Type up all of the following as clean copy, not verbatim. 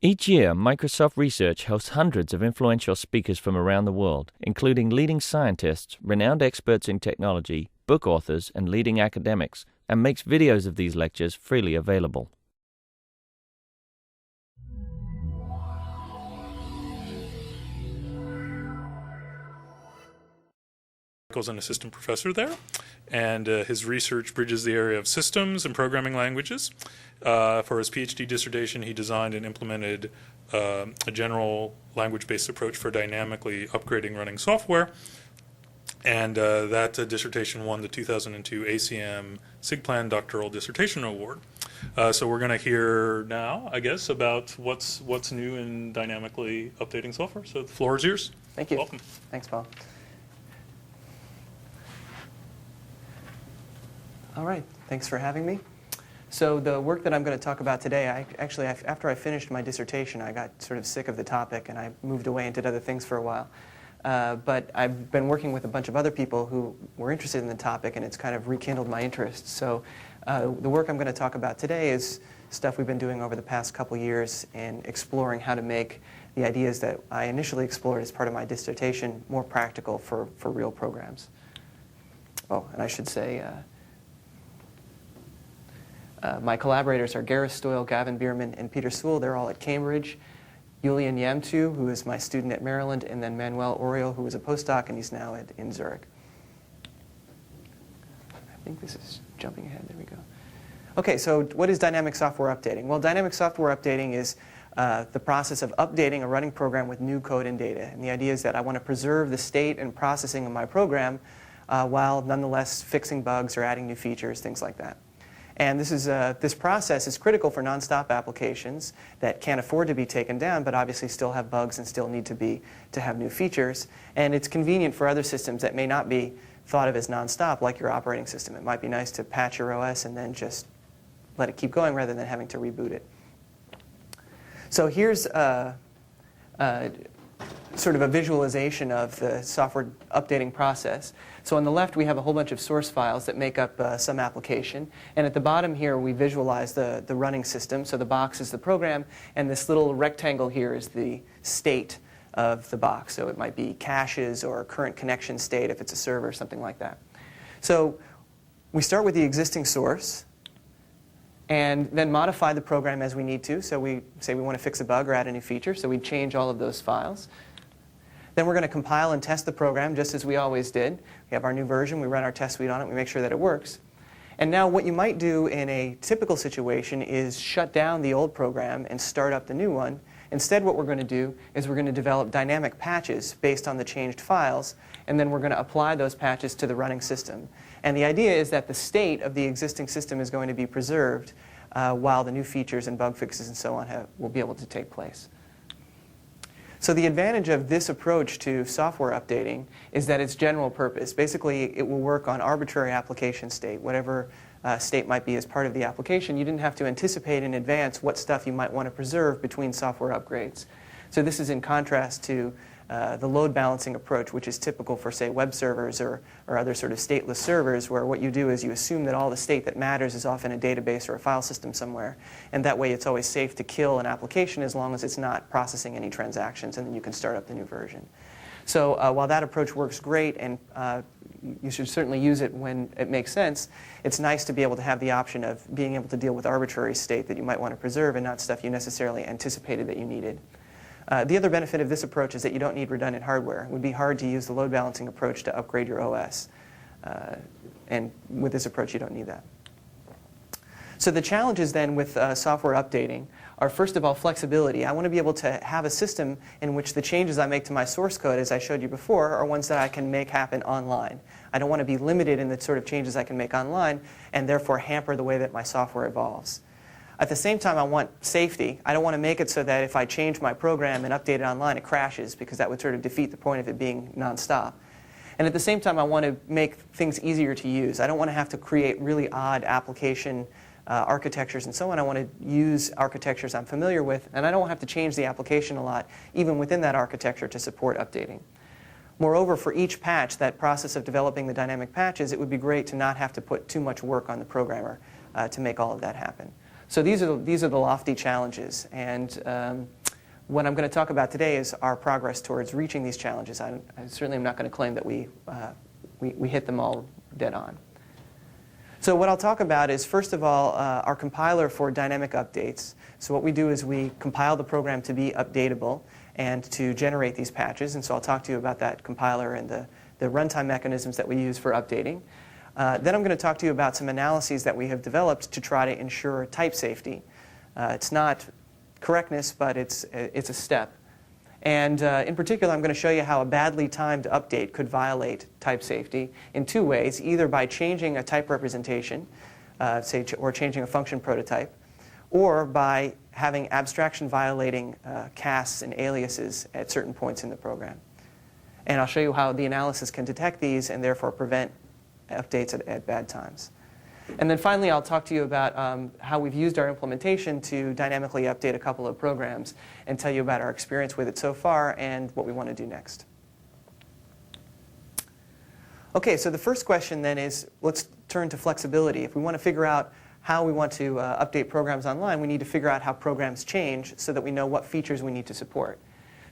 Each year, Microsoft Research hosts hundreds of influential speakers from around the world, including leading scientists, renowned experts in technology, book authors, and leading academics, and makes videos of these lectures freely available. Michael's an assistant professor there, and his research bridges the area of systems and programming languages. For his PhD dissertation, he designed and implemented a general language-based approach for dynamically upgrading running software, and that dissertation won the 2002 ACM SIGPlan Doctoral Dissertation Award. So we're going to hear now, I guess, about what's new in dynamically updating software. So the floor is yours. Thank you. Welcome. Thanks, Paul. All right, thanks for having me. So the work that I'm going to talk about today, after I finished my dissertation, I got sort of sick of the topic and I moved away and did other things for a while. But I've been working with a bunch of other people who were interested in the topic, and it's kind of rekindled my interest. So the work I'm going to talk about today is stuff we've been doing over the past couple years in exploring how to make the ideas that I initially explored as part of my dissertation more practical for real programs. Oh, and I should say, my collaborators are Gareth Stoyle, Gavin Bierman, and Peter Sewell. They're all at Cambridge. Julian Yamtu, who is my student at Maryland, and then Manuel Oriol, who is a postdoc, and he's now in Zurich. I think this is jumping ahead. There we go. OK, so what is dynamic software updating? Well, dynamic software updating is the process of updating a running program with new code and data. And the idea is that I want to preserve the state and processing of my program while nonetheless fixing bugs or adding new features, things like that. And this process is critical for nonstop applications that can't afford to be taken down, but obviously still have bugs and still need to have new features. And it's convenient for other systems that may not be thought of as nonstop, like your operating system. It might be nice to patch your OS and then just let it keep going rather than having to reboot it. So here's sort of a visualization of the software updating process. So on the left, we have a whole bunch of source files that make up some application. And at the bottom here, we visualize the running system. So the box is the program, and this little rectangle here is the state of the box. So it might be caches or current connection state if it's a server or something like that. So we start with the existing source and then modify the program as we need to. So we say we want to fix a bug or add a new feature. So we change all of those files. Then we're going to compile and test the program just as we always did. We have our new version. We run our test suite on it. We make sure that it works. And now what you might do in a typical situation is shut down the old program and start up the new one. Instead, what we're going to do is we're going to develop dynamic patches based on the changed files. And then we're going to apply those patches to the running system. And the idea is that the state of the existing system is going to be preserved while the new features and bug fixes and so on will be able to take place. So the advantage of this approach to software updating is that it's general purpose. Basically, it will work on arbitrary application state, whatever state might be as part of the application. You didn't have to anticipate in advance what stuff you might want to preserve between software upgrades. So this is in contrast to the load balancing approach, which is typical for, say, web servers or other sort of stateless servers, where what you do is you assume that all the state that matters is off in a database or a file system somewhere. And that way it's always safe to kill an application as long as it's not processing any transactions, and then you can start up the new version. So while that approach works great, and you should certainly use it when it makes sense, it's nice to be able to have the option of being able to deal with arbitrary state that you might want to preserve and not stuff you necessarily anticipated that you needed. The other benefit of this approach is that you don't need redundant hardware. It would be hard to use the load balancing approach to upgrade your OS. And with this approach, you don't need that. So the challenges then with software updating are, first of all, flexibility. I want to be able to have a system in which the changes I make to my source code, as I showed you before, are ones that I can make happen online. I don't want to be limited in the sort of changes I can make online and therefore hamper the way that my software evolves. At the same time, I want safety. I don't want to make it so that if I change my program and update it online, it crashes, because that would sort of defeat the point of it being nonstop. And at the same time, I want to make things easier to use. I don't want to have to create really odd application architectures and so on. I want to use architectures I'm familiar with, and I don't have to change the application a lot, even within that architecture, to support updating. Moreover, for each patch, that process of developing the dynamic patches, it would be great to not have to put too much work on the programmer to make all of that happen. So these are the lofty challenges, and what I'm going to talk about today is our progress towards reaching these challenges. I certainly am not going to claim that we hit them all dead on. So what I'll talk about is, first of all, our compiler for dynamic updates. So what we do is we compile the program to be updatable and to generate these patches. And so I'll talk to you about that compiler and the runtime mechanisms that we use for updating. Then I'm going to talk to you about some analyses that we have developed to try to ensure type safety. It's not correctness, but it's a step. And in particular, I'm going to show you how a badly timed update could violate type safety in two ways, either by changing a type representation, or changing a function prototype, or by having abstraction violating casts and aliases at certain points in the program. And I'll show you how the analysis can detect these and therefore prevent updates at bad times. And then finally, I'll talk to you about how we've used our implementation to dynamically update a couple of programs and tell you about our experience with it so far and what we want to do next. OK, so the first question then is, let's turn to flexibility. If we want to figure out how we want to update programs online, we need to figure out how programs change so that we know what features we need to support.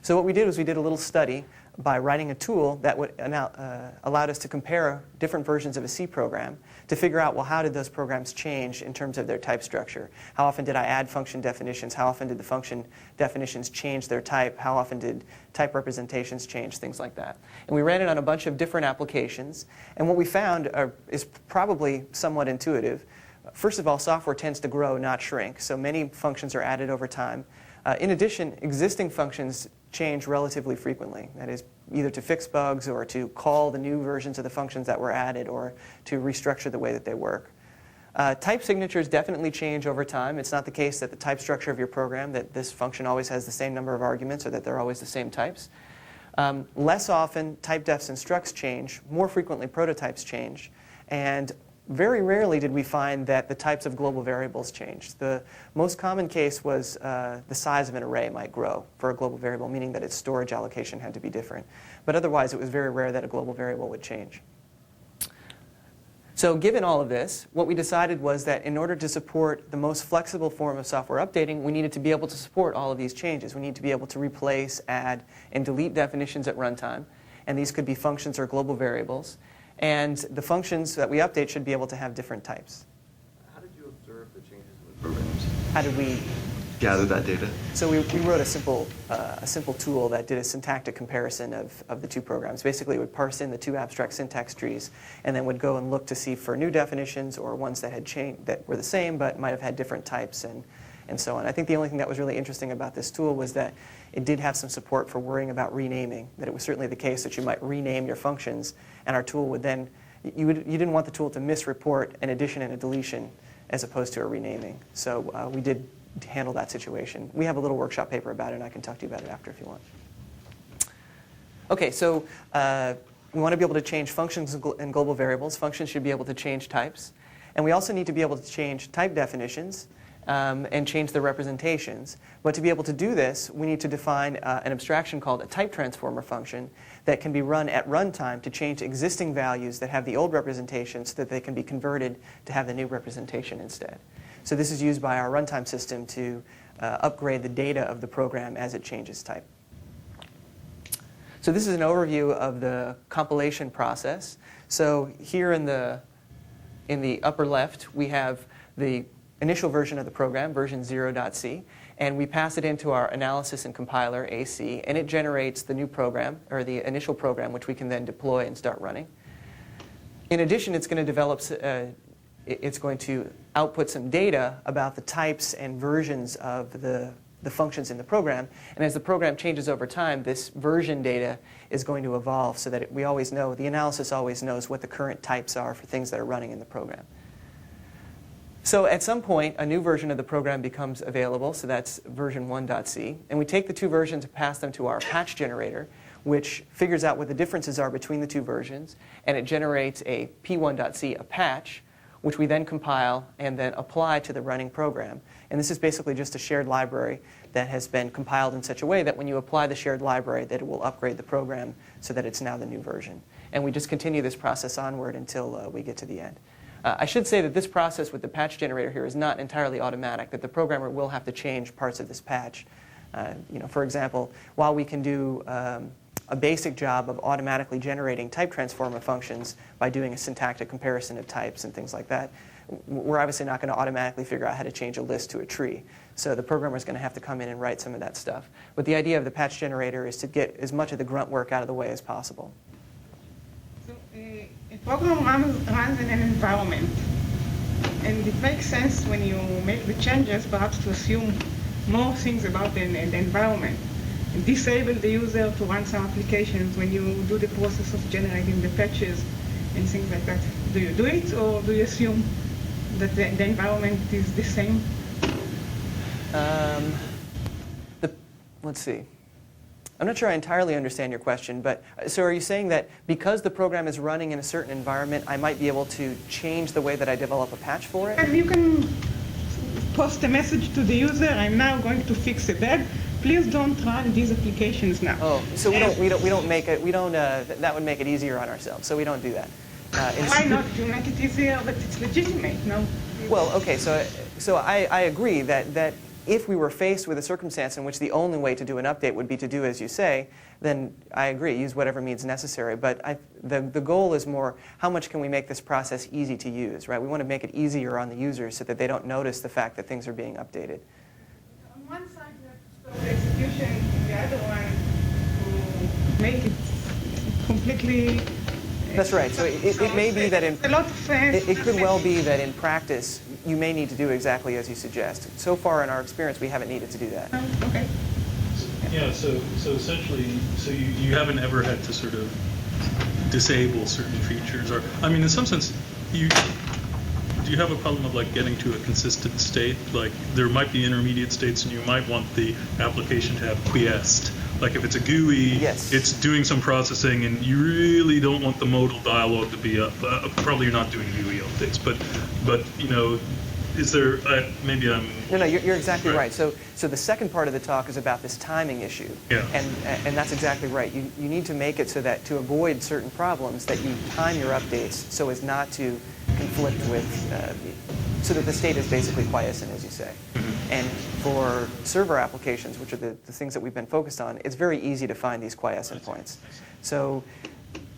So what we did was we did a little study by writing a tool that would allowed us to compare different versions of a C program to figure out, well, how did those programs change in terms of their type structure? How often did I add function definitions? How often did the function definitions change their type? How often did type representations change? Things like that. And we ran it on a bunch of different applications. And what we found is probably somewhat intuitive. First of all, software tends to grow, not shrink. So many functions are added over time. In addition, existing functions change relatively frequently. That is, either to fix bugs or to call the new versions of the functions that were added or to restructure the way that they work. Type signatures definitely change over time. It's not the case that the type structure of your program, that this function always has the same number of arguments or that they're always the same types. Less often, type defs and structs change. More frequently, prototypes change. And very rarely did we find that the types of global variables changed. The most common case was the size of an array might grow for a global variable, meaning that its storage allocation had to be different. But otherwise, it was very rare that a global variable would change. So given all of this, what we decided was that in order to support the most flexible form of software updating, we needed to be able to support all of these changes. We need to be able to replace, add, and delete definitions at runtime. And these could be functions or global variables. And the functions that we update should be able to have different types. How did you observe the changes in the programs? How did we gather that data? So we wrote a simple tool that did a syntactic comparison of the two programs. Basically, it would parse in the two abstract syntax trees and then would go and look to see for new definitions or ones that had changed, that were the same but might have had different types and so on. I think the only thing that was really interesting about this tool was that it did have some support for worrying about renaming, that it was certainly the case that you might rename your functions, and our tool would then, you didn't want the tool to misreport an addition and a deletion as opposed to a renaming. So we did handle that situation. We have a little workshop paper about it, and I can talk to you about it after if you want. OK, so we want to be able to change functions and global variables. Functions should be able to change types. And we also need to be able to change type definitions and change the representations. But to be able to do this, we need to define an abstraction called a type transformer function that can be run at runtime to change existing values that have the old representation so that they can be converted to have the new representation instead. So this is used by our runtime system to upgrade the data of the program as it changes type. So this is an overview of the compilation process. So here in the upper left, we have the initial version of the program, version 0.c, and we pass it into our analysis and compiler, AC, and it generates the new program, or the initial program, which we can then deploy and start running. In addition, it's going to develop, it's going to output some data about the types and versions of the functions in the program, and as the program changes over time, this version data is going to evolve so that we always know, the analysis always knows what the current types are for things that are running in the program. So at some point, a new version of the program becomes available, so that's version 1.c. And we take the two versions and pass them to our patch generator, which figures out what the differences are between the two versions. And it generates a p1.c, a patch, which we then compile and then apply to the running program. And this is basically just a shared library that has been compiled in such a way that when you apply the shared library, that it will upgrade the program so that it's now the new version. And we just continue this process onward until we get to the end. I should say that this process with the patch generator here is not entirely automatic, that the programmer will have to change parts of this patch. For example, while we can do a basic job of automatically generating type transformer functions by doing a syntactic comparison of types and things like that, we're obviously not going to automatically figure out how to change a list to a tree. So the programmer is going to have to come in and write some of that stuff. But the idea of the patch generator is to get as much of the grunt work out of the way as possible. So a program runs in an environment. And it makes sense when you make the changes perhaps to assume more things about the environment. And disable the user to run some applications when you do the process of generating the patches and things like that. Do you do it, or do you assume that the environment is the same? Let's see. I'm not sure I entirely understand your question, but so are you saying that because the program is running in a certain environment, I might be able to change the way that I develop a patch for it? And you can post a message to the user, I'm now going to fix a bug. Please don't run these applications now. Oh, so we don't make it, that would make it easier on ourselves, so we don't do that. Why not? You make it easier, but it's legitimate, no? Well, okay, so I agree that if we were faced with a circumstance in which the only way to do an update would be to do as you say, then I agree, use whatever means necessary. But the goal is more, how much can we make this process easy to use, right? We want to make it easier on the users so that they don't notice the fact that things are being updated. On one side, you have to stop the execution, and the other one to make it completely... That's right. So it may be that it could well be that in practice you may need to do exactly as you suggest. So far in our experience, we haven't needed to do that. Okay. Yeah. So essentially, you haven't ever had to sort of disable certain features, or I mean, in some sense, do you have a problem of like getting to a consistent state? Like there might be intermediate states, and you might want the application to have quiesced. Like if it's a GUI, yes, it's doing some processing, and you really don't want the modal dialog to be up. Probably you're not doing GUI updates, but is there? Maybe I'm. No, you're exactly right. So the second part of the talk is about this timing issue. Yeah. And that's exactly right. You need to make it so that to avoid certain problems that you time your updates so as not to conflict with, so that the state is basically quiescent, as you say. Mm-hmm. And for server applications, which are the things that we've been focused on, it's very easy to find these quiescent points. So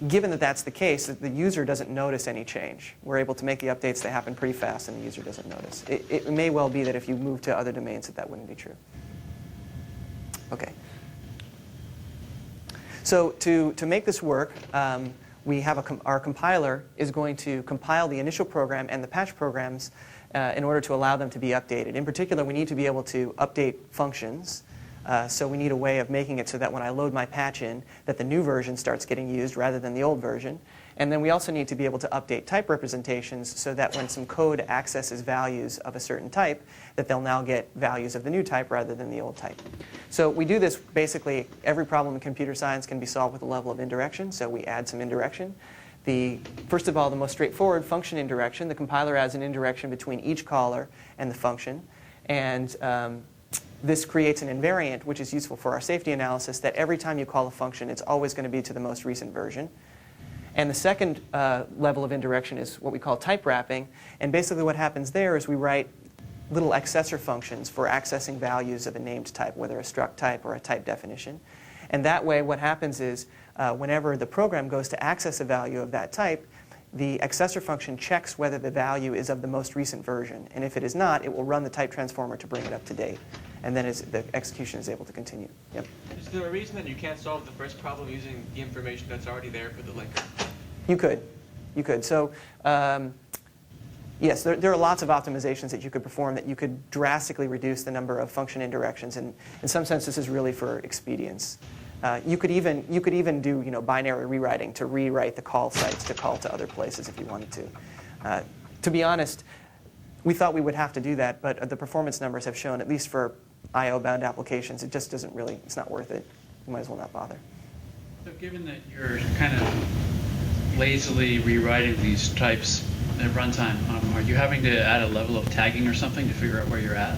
given that that's the case, that the user doesn't notice any change. We're able to make the updates that happen pretty fast, and the user doesn't notice. It may well be that if you move to other domains that wouldn't be true. Okay. So to make this work, we have our compiler is going to compile the initial program and the patch programs in order to allow them to be updated. In particular, we need to be able to update functions. So we need a way of making it so that when I load my patch in, that the new version starts getting used rather than the old version. And then we also need to be able to update type representations so that when some code accesses values of a certain type, that they'll now get values of the new type rather than the old type. So we do this basically, every problem in computer science can be solved with a level of indirection, so we add some indirection. First of all, the most straightforward function indirection, the compiler adds an indirection between each caller and the function. And this creates an invariant, which is useful for our safety analysis, that every time you call a function, it's always going to be to the most recent version. And the second level of indirection is what we call type wrapping. And basically what happens there is we write little accessor functions for accessing values of a named type, whether a struct type or a type definition. And that way what happens is whenever the program goes to access a value of that type, the accessor function checks whether the value is of the most recent version. And if it is not, it will run the type transformer to bring it up to date. And then the execution is able to continue. Yep. Is there a reason that you can't solve the first problem using the information that's already there for the linker? You could. You could. So yes, there are lots of optimizations that you could perform that you could drastically reduce the number of function indirections. And in some sense, this is really for expedience. You could even do binary rewriting to rewrite the call sites to call to other places if you wanted to. To be honest, we thought we would have to do that, but the performance numbers have shown, at least for I/O-bound applications, it just doesn't really, it's not worth it. You might as well not bother. So given that you're kind of lazily rewriting these types at runtime, are you having to add a level of tagging or something to figure out where you're at?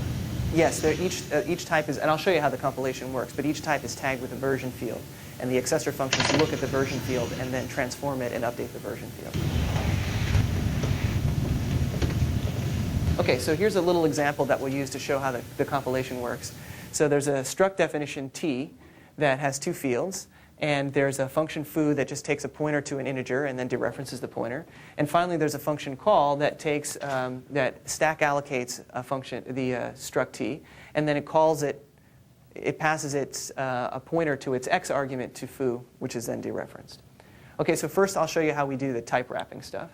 Yes, each type is, and I'll show you how the compilation works, but each type is tagged with a version field. And the accessor functions look at the version field and then transform it and update the version field. Okay, so here's a little example that we'll use to show how the compilation works. So there's a struct definition T that has two fields, and there's a function foo that just takes a pointer to an integer and then dereferences the pointer. And finally, there's a function call that takes that stack allocates a function, the struct T, and then it calls it. It passes a pointer to its x argument to foo, which is then dereferenced. Okay, so first I'll show you how we do the type wrapping stuff.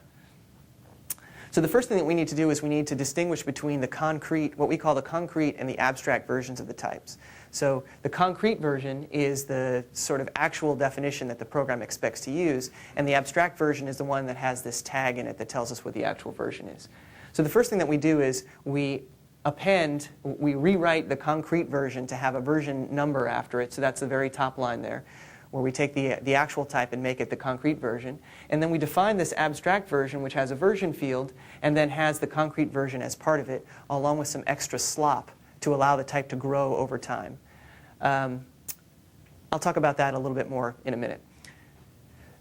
So the first thing that we need to do is we need to distinguish between the concrete, what we call the concrete and the abstract versions of the types. So the concrete version is the sort of actual definition that the program expects to use, and the abstract version is the one that has this tag in it that tells us what the actual version is. So the first thing that we do is we rewrite the concrete version to have a version number after it, so that's the very top line there, where we take the actual type and make it the concrete version. And then we define this abstract version, which has a version field, and then has the concrete version as part of it, along with some extra slop to allow the type to grow over time. I'll talk about that a little bit more in a minute.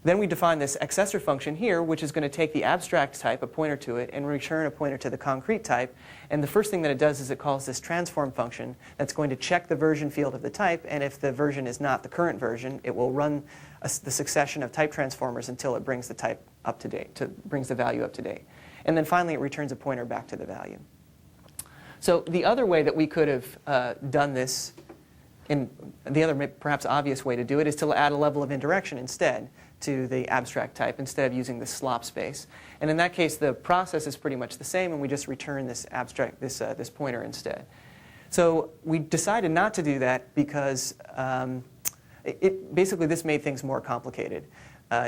Then we define this accessor function here, which is going to take the abstract type, a pointer to it, and return a pointer to the concrete type. And the first thing that it does is it calls this transform function that's going to check the version field of the type, and if the version is not the current version, it will run the succession of type transformers until it brings the type up to date, brings the value up to date. And then finally, it returns a pointer back to the value. So the other way that we could have done this, in the other perhaps obvious way to do it, is to add a level of indirection instead to the abstract type instead of using the slop space. And in that case, the process is pretty much the same, and we just return this abstract, this pointer instead. So we decided not to do that because basically this made things more complicated.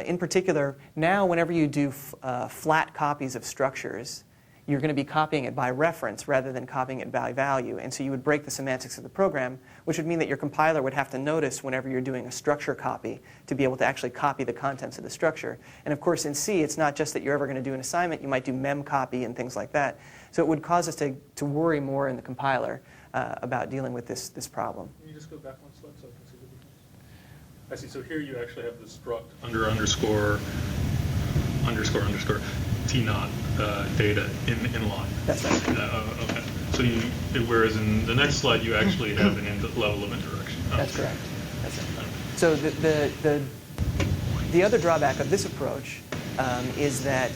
In particular, now whenever you do flat copies of structures, you're going to be copying it by reference rather than copying it by value. And so you would break the semantics of the program, which would mean that your compiler would have to notice whenever you're doing a structure copy to be able to actually copy the contents of the structure. And of course, in C, it's not just that you're ever going to do an assignment. You might do mem copy and things like that. So it would cause us to worry more in the compiler about dealing with this problem. Can you just go back one slide so I can see the difference? I see. So here you actually have the struct under underscore T0 data in line. That's right. Okay. So whereas in the next slide you actually have an level of indirection. That's correct. That's it. So the other drawback of this approach is that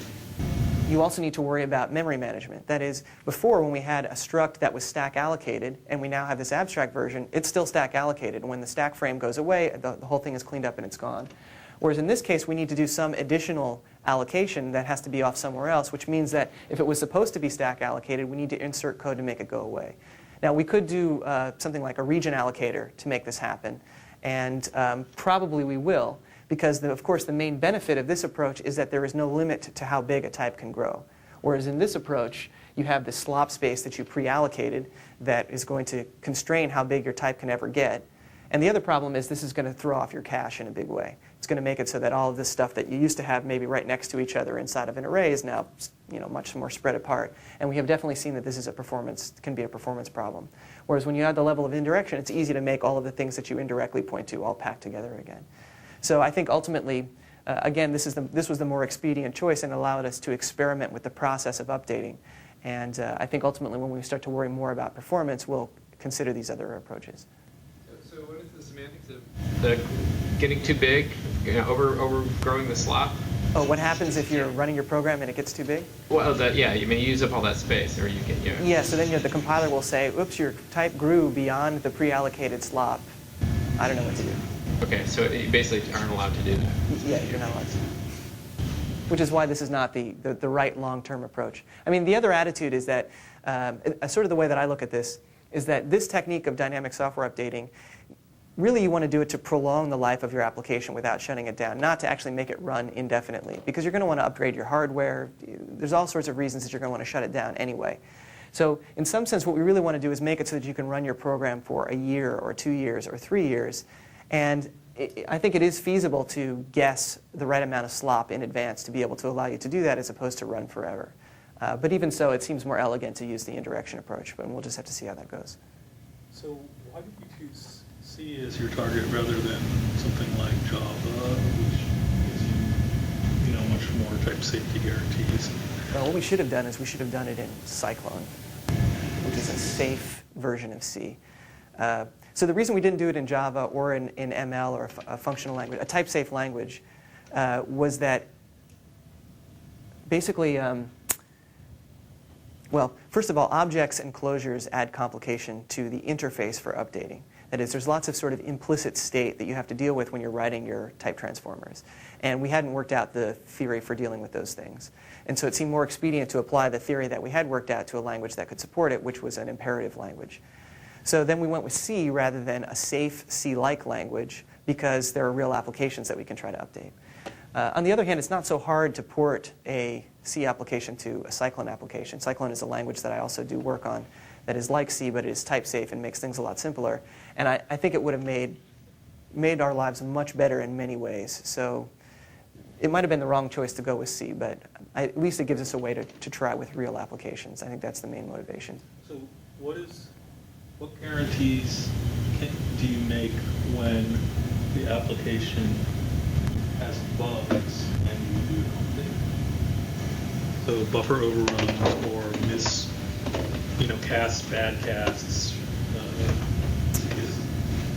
you also need to worry about memory management. That is, before when we had a struct that was stack allocated, and we now have this abstract version, it's still stack allocated. And when the stack frame goes away, the whole thing is cleaned up and it's gone. Whereas in this case, we need to do some additional allocation that has to be off somewhere else, which means that if it was supposed to be stack allocated, we need to insert code to make it go away. Now, we could do something like a region allocator to make this happen, and probably we will, because of course the main benefit of this approach is that there is no limit to how big a type can grow. Whereas in this approach, you have the slop space that you pre-allocated that is going to constrain how big your type can ever get. And the other problem is this is going to throw off your cache in a big way. It's going to make it so that all of this stuff that you used to have maybe right next to each other inside of an array is now, much more spread apart. And we have definitely seen that this is can be a performance problem. Whereas when you add the level of indirection, it's easy to make all of the things that you indirectly point to all packed together again. So I think ultimately, again, this was the more expedient choice and allowed us to experiment with the process of updating. And I think ultimately when we start to worry more about performance, we'll consider these other approaches. So what is the semantics of the getting too big, overgrowing the slop? Oh, what happens if you're running your program and it gets too big? Well, you use up all that space, or you get Yeah, so then the compiler will say, oops, your type grew beyond the pre-allocated slop. I don't know what to do. Okay, so you basically aren't allowed to do that. Yeah, you're not allowed to. Which is why this is not the right long-term approach. I mean, the other attitude is that, sort of the way that I look at this, is that this technique of dynamic software updating, really you want to do it to prolong the life of your application without shutting it down, not to actually make it run indefinitely, because you're going to want to upgrade your hardware. There's all sorts of reasons that you're going to want to shut it down anyway. So in some sense, what we really want to do is make it so that you can run your program for a year or 2 years or 3 years. And I think it is feasible to guess the right amount of slop in advance to be able to allow you to do that as opposed to run forever. But even so, it seems more elegant to use the indirection approach, but we'll just have to see how that goes. So why did you choose C as your target rather than something like Java, which gives you, much more type safety guarantees? Well, what we should have done is we should have done it in Cyclone, which is a safe version of C. So the reason we didn't do it in Java or in ML or a functional language, a type-safe language, was that basically, well, first of all, objects and closures add complication to the interface for updating. That is, there's lots of sort of implicit state that you have to deal with when you're writing your type transformers. And we hadn't worked out the theory for dealing with those things. And so it seemed more expedient to apply the theory that we had worked out to a language that could support it, which was an imperative language. So then we went with C rather than a safe C-like language because there are real applications that we can try to update. On the other hand, it's not so hard to port a C application to a Cyclone application. Cyclone is a language that I also do work on that is like C, but it is type-safe and makes things a lot simpler. And I think it would have made our lives much better in many ways. So it might have been the wrong choice to go with C, but at least it gives us a way to try with real applications. I think that's the main motivation. So what guarantees do you make when the application has bugs and you do an update? So buffer overruns or casts, bad casts.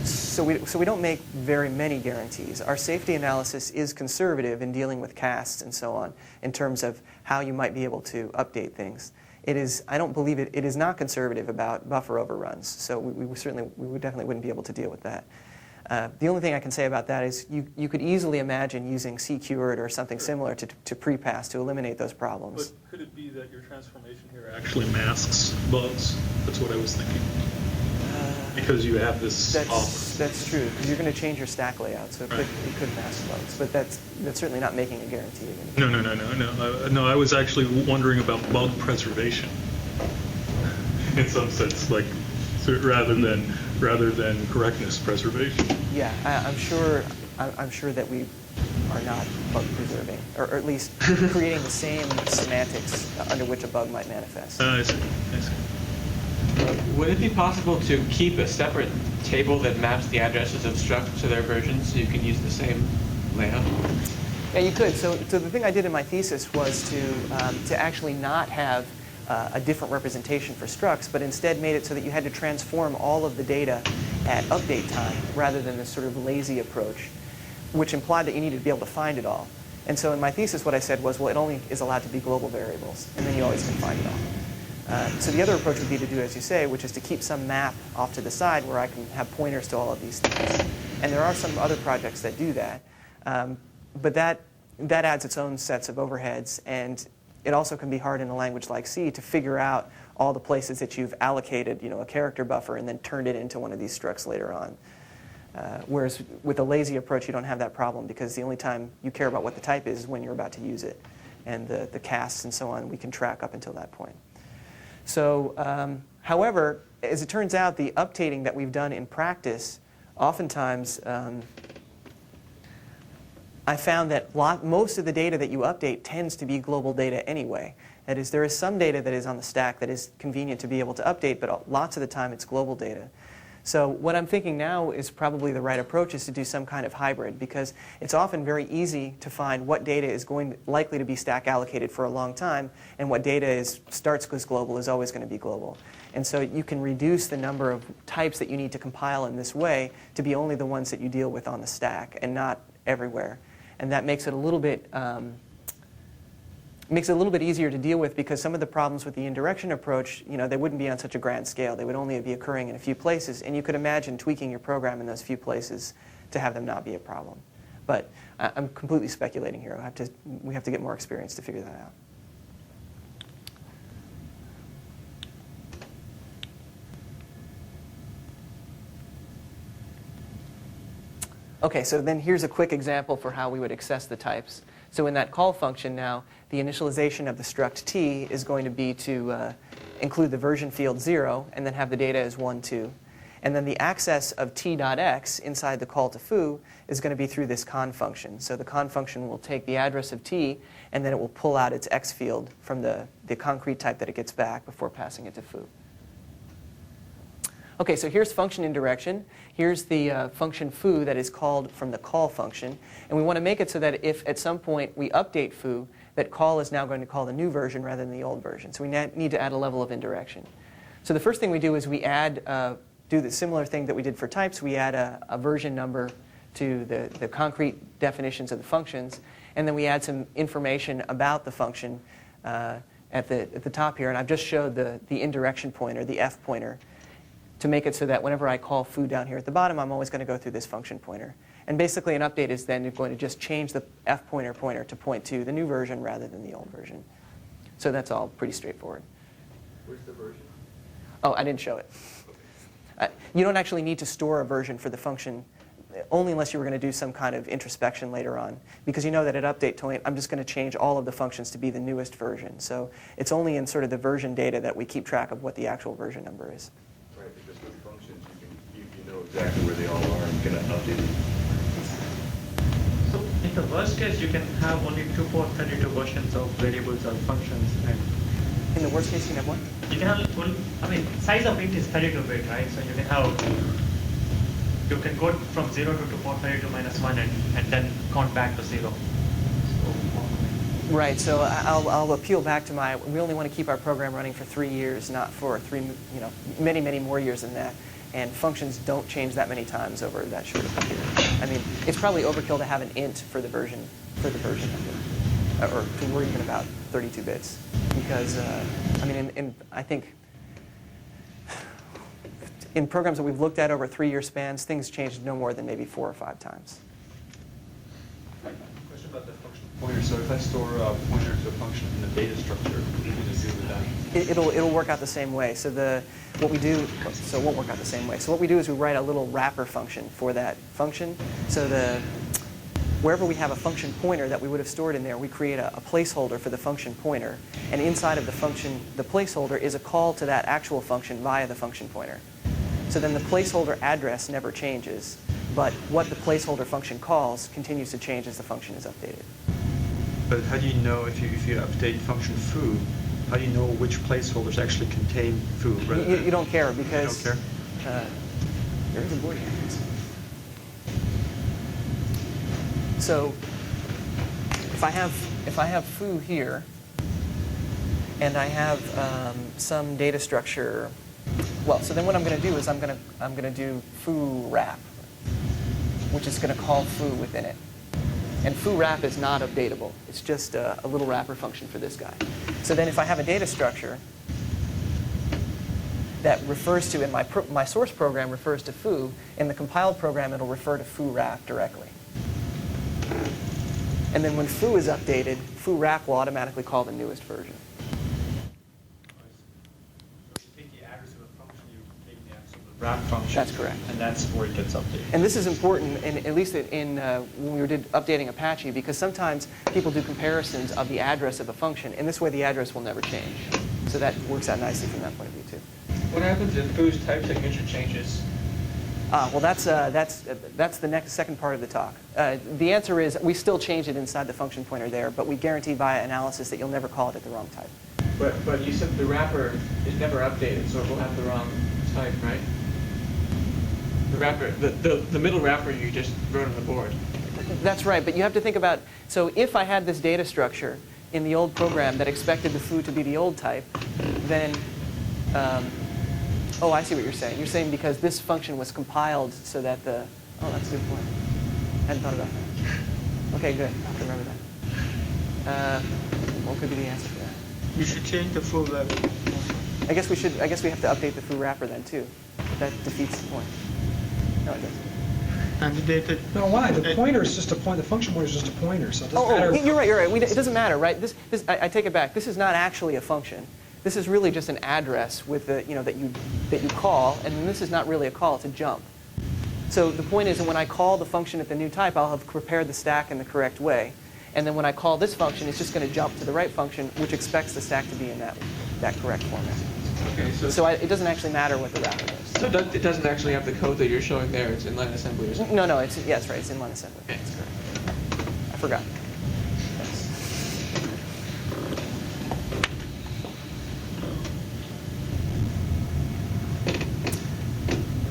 So we don't make very many guarantees. Our safety analysis is conservative in dealing with casts and so on in terms of how you might be able to update things. It is, I don't believe it is not conservative about buffer overruns. So we definitely wouldn't be able to deal with that. The only thing I can say about that is you could easily imagine using C-cured or something similar to pre-pass to eliminate those problems. But could it be that your transformation here actually masks bugs? That's what I was thinking. Because you have this That's true, because you're going to change your stack layout, so it could mask bugs. But that's certainly not making a guarantee of anything. No, I was actually wondering about bug preservation. In some sense, like rather than correctness preservation. Yeah, I'm sure that we are not bug preserving, or at least creating the same semantics under which a bug might manifest. I see. Would it be possible to keep a separate table that maps the addresses of structs to their versions so you can use the same layout? Yeah, you could. So the thing I did in my thesis was to actually not have a different representation for structs, but instead made it so that you had to transform all of the data at update time rather than this sort of lazy approach, which implied that you needed to be able to find it all. And so in my thesis what I said was, well, it only is allowed to be global variables, and then you always can find it all. So the other approach would be to do as you say, which is to keep some map off to the side where I can have pointers to all of these things. And there are some other projects that do that. But that adds its own sets of overheads, and it also can be hard in a language like C to figure out all the places that you've allocated a character buffer and then turned it into one of these structs later on. Whereas with a lazy approach, you don't have that problem because the only time you care about what the type is when you're about to use it. And the casts and so on, we can track up until that point. So, however, as it turns out, the updating that we've done in practice, oftentimes I found that most of the data that you update tends to be global data anyway. That is, there is some data that is on the stack that is convenient to be able to update, but lots of the time it's global data. So what I'm thinking now is probably the right approach is to do some kind of hybrid, because it's often very easy to find what data is likely to be stack allocated for a long time, and what data starts as global is always going to be global. And so you can reduce the number of types that you need to compile in this way to be only the ones that you deal with on the stack and not everywhere. And that makes it a little bit easier to deal with, because some of the problems with the indirection approach, they wouldn't be on such a grand scale. They would only be occurring in a few places, and you could imagine tweaking your program in those few places to have them not be a problem. But I'm completely speculating here. We have to get more experience to figure that out. Okay, so then here's a quick example for how we would access the types. So in that call function now, the initialization of the struct t is going to be to include the version field 0 and then have the data as 1, 2. And then the access of t.x inside the call to foo is going to be through this con function. So the con function will take the address of t, and then it will pull out its x field from the concrete type that it gets back before passing it to foo. Okay, so here's function indirection. Here's the function foo that is called from the call function. And we want to make it so that if at some point we update foo, that call is now going to call the new version rather than the old version. So we need to add a level of indirection. So the first thing we do is we add, do the similar thing that we did for types. We add a version number to the concrete definitions of the functions, and then we add some information about the function at the top here. And I've just showed the indirection pointer, the F pointer, to make it so that whenever I call foo down here at the bottom, I'm always going to go through this function pointer. And basically an update is then going to just change the F pointer to point to the new version rather than the old version. So that's all pretty straightforward. Where's the version? Oh, I didn't show it. You don't actually need to store a version for the function, only unless you were going to do some kind of introspection later on. Because you know that at update point, I'm just going to change all of the functions to be the newest version. So it's only in sort of the version data that we keep track of what the actual version number is. Right, because with functions, you know exactly where they all are and can update them. So in the worst case, you can have only 2 port 32 versions of variables or functions. And in the worst case, you can have what? You can have full, I mean, size of int is 32 bit, right? So you can have, you can go from 0 to port 32 minus 1 and then count back to 0. Right, so I'll appeal back to we only want to keep our program running for 3 years, not for many, many more years than that. And functions don't change that many times over that short of a period. I mean, it's probably overkill to have an int for the version number, or to worry even about 32 bits, because I mean, I think in programs that we've looked at over 3-year spans, things change no more than maybe 4 or 5 times. Question about the function pointer. So if I store a pointer to a function in the data structure, we can just deal with that. It'll work out the same way. So it won't work out the same way. So what we do is we write a little wrapper function for that function. So wherever we have a function pointer that we would have stored in there, we create a placeholder for the function pointer. And inside of the function, the placeholder is a call to that actual function via the function pointer. So then the placeholder address never changes, but what the placeholder function calls continues to change as the function is updated. But how do you know if you update function foo, how do you know which placeholders actually contain foo? You don't care, because you don't care? There is a board here. So if I have foo here, and I have some data structure, well, so then what I'm going to do is I'm going to do foo wrap, which is going to call foo within it. And foo wrap is not updatable. It's just a little wrapper function for this guy. So then if I have a data structure that refers to, in my source program refers to foo, in the compiled program it'll refer to foo wrap directly. And then when foo is updated, foo wrap will automatically call the newest version. Wrap function. That's correct. And that's where it gets updated. And this is important, at least when we did updating Apache, because sometimes people do comparisons of the address of a function, and this way the address will never change. So that works out nicely from that point of view, too. What happens if foo's type signature changes? Well, that's the second part of the talk. The answer is we still change it inside the function pointer there, but we guarantee via analysis that you'll never call it at the wrong type. But you said the wrapper is never updated, so it will have the wrong type, right? The wrapper, the middle wrapper you just wrote on the board. That's right, but you have to think about, so if I had this data structure in the old program that expected the foo to be the old type, then, oh, I see what you're saying. You're saying because this function was compiled so that oh, that's a good point. Hadn't thought about that. Okay, good. I have to remember that. What could be the answer for that? You should change the foo level. I guess we have to update the foo wrapper then, too. But that defeats the point. No, it doesn't. And the data. No, why? The pointer is just a point. The function pointer is just a pointer, so it doesn't matter. You're right. It doesn't matter, right? I take it back. This is not actually a function. This is really just an address with that you call, and this is not really a call. It's a jump. So the point is that when I call the function at the new type, I'll have prepared the stack in the correct way, and then when I call this function, it's just going to jump to the right function, which expects the stack to be in that correct format. Okay, so it doesn't actually matter what the wrapper is. So it doesn't actually have the code that you're showing there. It's inline assembly or something. No, yes, right. It's inline assembly. Okay. That's correct. I forgot.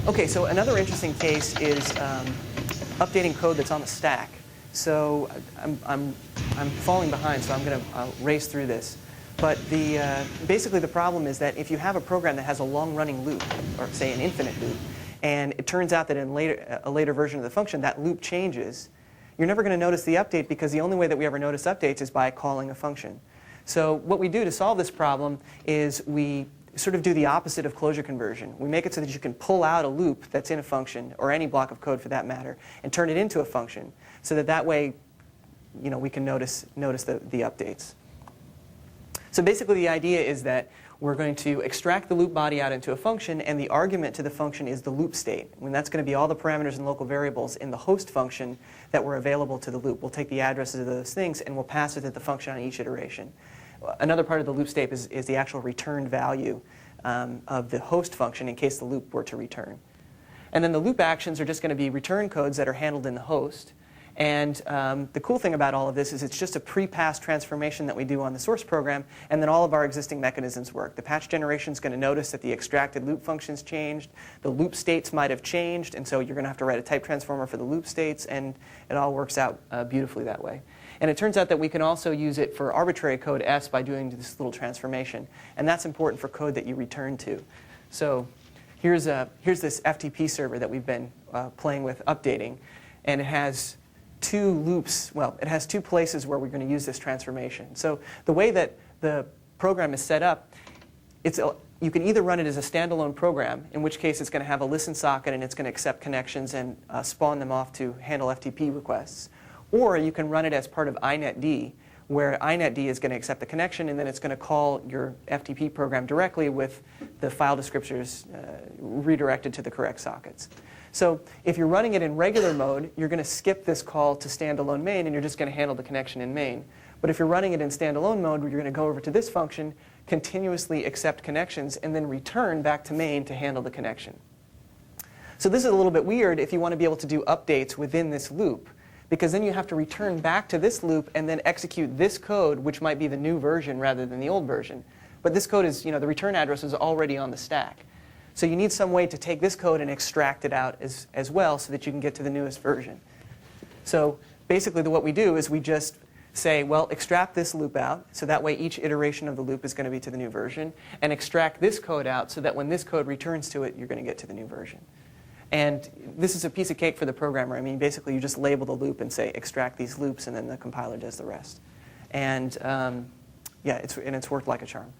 Okay, so another interesting case is updating code that's on the stack. So I'm falling behind, so I'll race through this. But basically the problem is that if you have a program that has a long-running loop, or say an infinite loop, and it turns out that in a later version of the function that loop changes, you're never going to notice the update because the only way that we ever notice updates is by calling a function. So what we do to solve this problem is we sort of do the opposite of closure conversion. We make it so that you can pull out a loop that's in a function, or any block of code for that matter, and turn it into a function, so that way we can notice the updates. So basically the idea is that we're going to extract the loop body out into a function, and the argument to the function is the loop state. And that's going to be all the parameters and local variables in the host function that were available to the loop. We'll take the addresses of those things and we'll pass it to the function on each iteration. Another part of the loop state is the actual returned value of the host function in case the loop were to return. And then the loop actions are just going to be return codes that are handled in the host. And the cool thing about all of this is it's just a pre-pass transformation that we do on the source program, and then all of our existing mechanisms work. The patch generation is going to notice that the extracted loop functions changed. The loop states might have changed, and so you're going to have to write a type transformer for the loop states, and it all works out beautifully that way. And it turns out that we can also use it for arbitrary code S by doing this little transformation. And that's important for code that you return to. So here's this FTP server that we've been playing with updating. And it has two loops. Well, it has two places where we're going to use this transformation. So the way that the program is set up, you can either run it as a standalone program, in which case it's going to have a listen socket and it's going to accept connections and spawn them off to handle FTP requests. Or you can run it as part of inetd, where inetd is going to accept the connection, and then it's going to call your FTP program directly with the file descriptors redirected to the correct sockets. So if you're running it in regular mode, you're going to skip this call to standalone main, and you're just going to handle the connection in main. But if you're running it in standalone mode, you're going to go over to this function, continuously accept connections, and then return back to main to handle the connection. So this is a little bit weird if you want to be able to do updates within this loop, because then you have to return back to this loop and then execute this code, which might be the new version rather than the old version. But this code is, the return address is already on the stack. So you need some way to take this code and extract it out as well so that you can get to the newest version. So basically what we do is we just say, well, extract this loop out, so that way each iteration of the loop is going to be to the new version, and extract this code out so that when this code returns to it, you're going to get to the new version. And this is a piece of cake for the programmer. I mean, basically, you just label the loop and say, extract these loops, and then the compiler does the rest. And it's worked like a charm.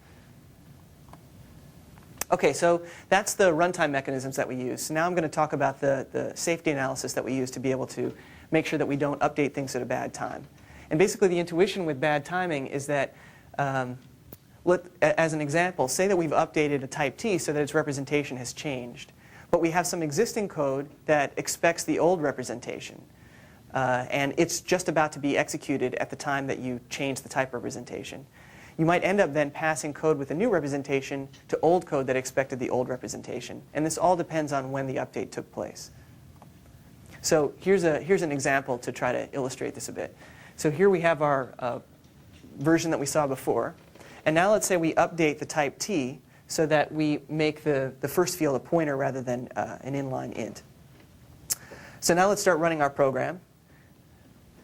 OK, so that's the runtime mechanisms that we use. So now I'm going to talk about the safety analysis that we use to be able to make sure that we don't update things at a bad time. And basically, the intuition with bad timing is that, as an example, say that we've updated a type T so that its representation has changed. But we have some existing code that expects the old representation. And it's just about to be executed at the time that you change the type representation. You might end up then passing code with a new representation to old code that expected the old representation. And this all depends on when the update took place. So here's an example to try to illustrate this a bit. So here we have our version that we saw before. And now let's say we update the type T so that we make the first field a pointer rather than an inline int. So now let's start running our program.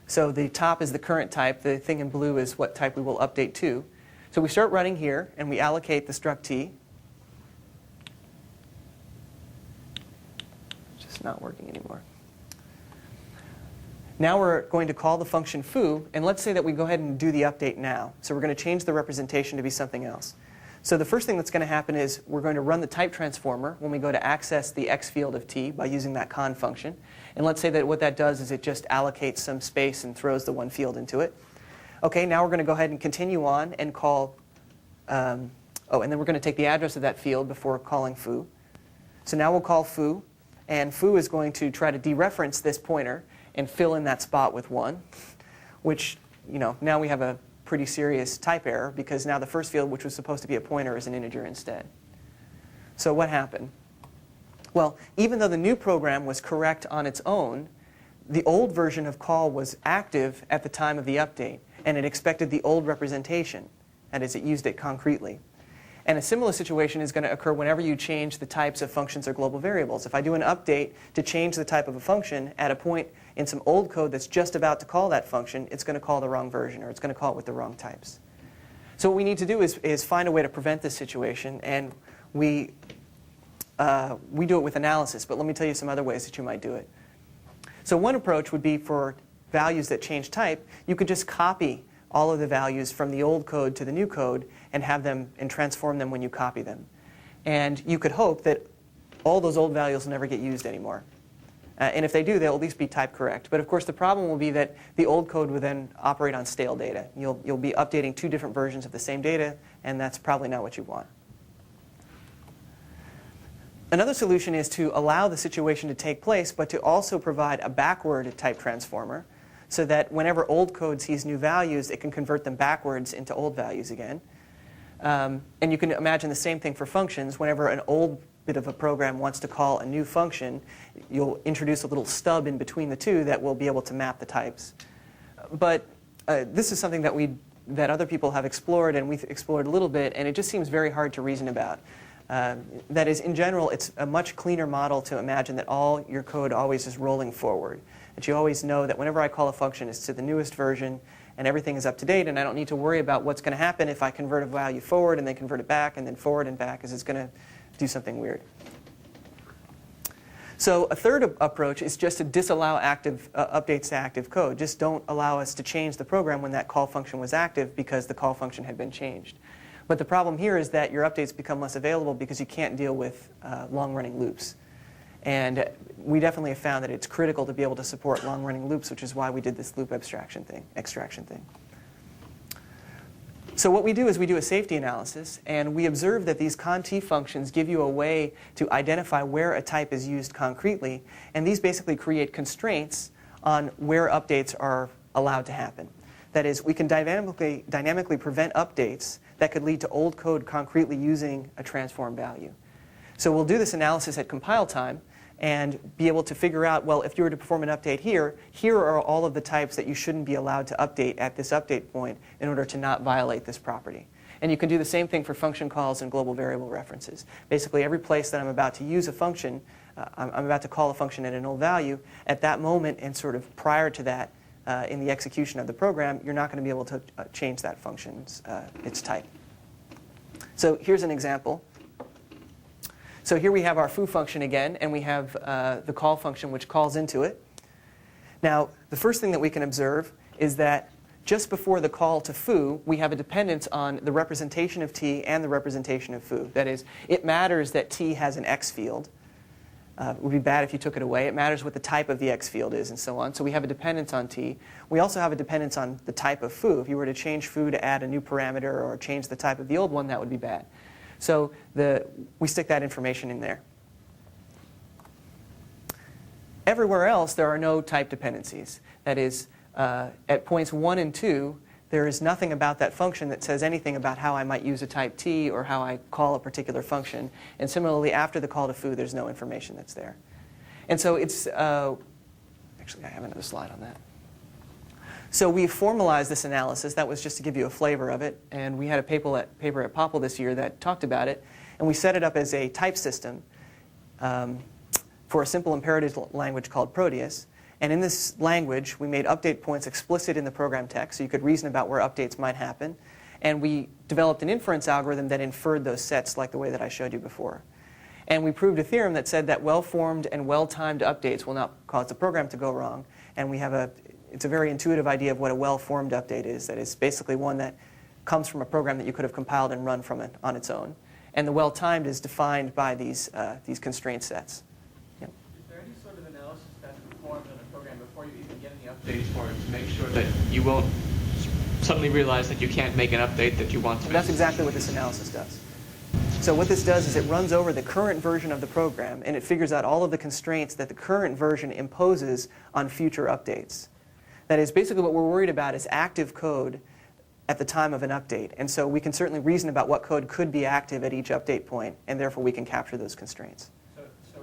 So the top is the current type. The thing in blue is what type we will update to. So we start running here, and we allocate the struct T. It's just not working anymore. Now we're going to call the function foo, and let's say that we go ahead and do the update now. So we're going to change the representation to be something else. So the first thing that's going to happen is we're going to run the type transformer when we go to access the x field of T by using that con function. And let's say that what that does is it just allocates some space and throws the one field into it. OK, now we're going to go ahead and continue on and call, and then we're going to take the address of that field before calling foo. So now we'll call foo, and foo is going to try to dereference this pointer and fill in that spot with 1, which, now we have a pretty serious type error because now the first field, which was supposed to be a pointer, is an integer instead. So what happened? Well, even though the new program was correct on its own, the old version of call was active at the time of the update, and it expected the old representation, that is, it used it concretely. And a similar situation is going to occur whenever you change the types of functions or global variables. If I do an update to change the type of a function at a point in some old code that's just about to call that function, it's going to call the wrong version, or it's going to call it with the wrong types. So what we need to do is find a way to prevent this situation, and we do it with analysis, but let me tell you some other ways that you might do it. So one approach would be for values that change type, you could just copy all of the values from the old code to the new code and have them and transform them when you copy them. And you could hope that all those old values will never get used anymore. And if they do, they'll at least be type correct. But of course, the problem will be that the old code will then operate on stale data. You'll be updating two different versions of the same data, and that's probably not what you want. Another solution is to allow the situation to take place, but to also provide a backward type transformer, so that whenever old code sees new values, it can convert them backwards into old values again. And you can imagine the same thing for functions. Whenever an old bit of a program wants to call a new function, you'll introduce a little stub in between the two that will be able to map the types. But this is something that other people have explored, and we've explored a little bit, and it just seems very hard to reason about. That is, in general, it's a much cleaner model to imagine that all your code always is rolling forward. That you always know that whenever I call a function, it's to the newest version, and everything is up to date, and I don't need to worry about what's going to happen if I convert a value forward and then convert it back and then forward and back, because it's going to do something weird. So a third approach is just to disallow updates to active code. Just don't allow us to change the program when that call function was active because the call function had been changed. But the problem here is that your updates become less available because you can't deal with long-running loops. And we definitely have found that it's critical to be able to support long-running loops, which is why we did this loop extraction thing. So what we do is we do a safety analysis, and we observe that these const functions give you a way to identify where a type is used concretely, and these basically create constraints on where updates are allowed to happen. That is, we can dynamically prevent updates that could lead to old code concretely using a transform value. So we'll do this analysis at compile time and be able to figure out, well, if you were to perform an update here are all of the types that you shouldn't be allowed to update at this update point in order to not violate this property. And you can do the same thing for function calls and global variable references. Basically, every place that I'm about to use a function, I'm about to call a function at an old value, at that moment and sort of prior to that, in the execution of the program, you're not going to be able to change that function's its type. So here's an example. So here we have our foo function again, and we have the call function which calls into it. Now, the first thing that we can observe is that just before the call to foo, we have a dependence on the representation of t and the representation of foo. That is, it matters that t has an x field. It would be bad if you took it away. It matters what the type of the x field is, and so on. So we have a dependence on t. We also have a dependence on the type of foo. If you were to change foo to add a new parameter or change the type of the old one, that would be bad. So we stick that information in there. Everywhere else, there are no type dependencies. That is, at points 1 and 2, there is nothing about that function that says anything about how I might use a type t or how I call a particular function. And similarly, after the call to foo, there's no information that's there. And so it's actually, I have another slide on that. So we formalized this analysis. That was just to give you a flavor of it. And we had a paper at Popple this year that talked about it. And we set it up as a type system for a simple imperative language called Proteus. And in this language, we made update points explicit in the program text, so you could reason about where updates might happen. And we developed an inference algorithm that inferred those sets like the way that I showed you before. And we proved a theorem that said that well-formed and well-timed updates will not cause the program to go wrong. And we have it's a very intuitive idea of what a well-formed update is. That is basically one that comes from a program that you could have compiled and run from it on its own. And the well-timed is defined by these constraint sets. Is there any sort of analysis that's performed in a program before you even get any updates for it to make sure that you won't suddenly realize that you can't make an update that you want to? That's exactly what this analysis does. So what this does is it runs over the current version of the program, and it figures out all of the constraints that the current version imposes on future updates. That is, basically what we're worried about is active code at the time of an update. And so we can certainly reason about what code could be active at each update point, and therefore we can capture those constraints. So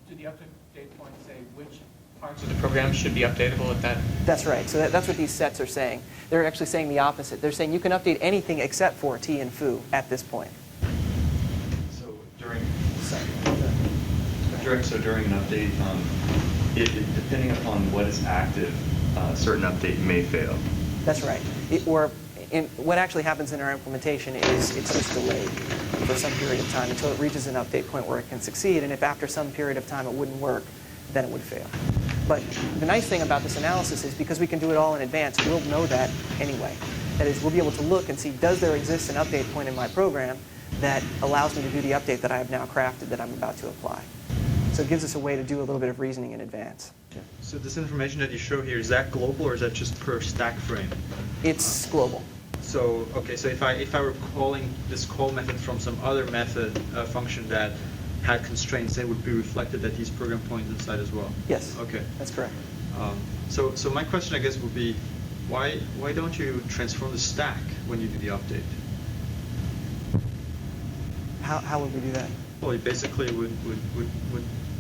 do the update points say which parts of the program should be updatable at that? That's right. So that's what these sets are saying. They're actually saying the opposite. They're saying you can update anything except for t and foo at this point. So during an update, depending upon what is active, a certain update may fail. That's right. What actually happens in our implementation is it's just delayed for some period of time until it reaches an update point where it can succeed. And if after some period of time it wouldn't work, then it would fail. But the nice thing about this analysis is because we can do it all in advance, we'll know that anyway. That is, we'll be able to look and see, does there exist an update point in my program that allows me to do the update that I have now crafted that I'm about to apply. So it gives us a way to do a little bit of reasoning in advance. Yeah. So this information that you show here, is that global or is that just per stack frame? It's global. So, okay, so if I were calling this call method from some other method function that had constraints, they would be reflected at these program points inside as well? Yes. Okay. That's correct. So my question, I guess, would be, why don't you transform the stack when you do the update? How would we do that? Well, you basically would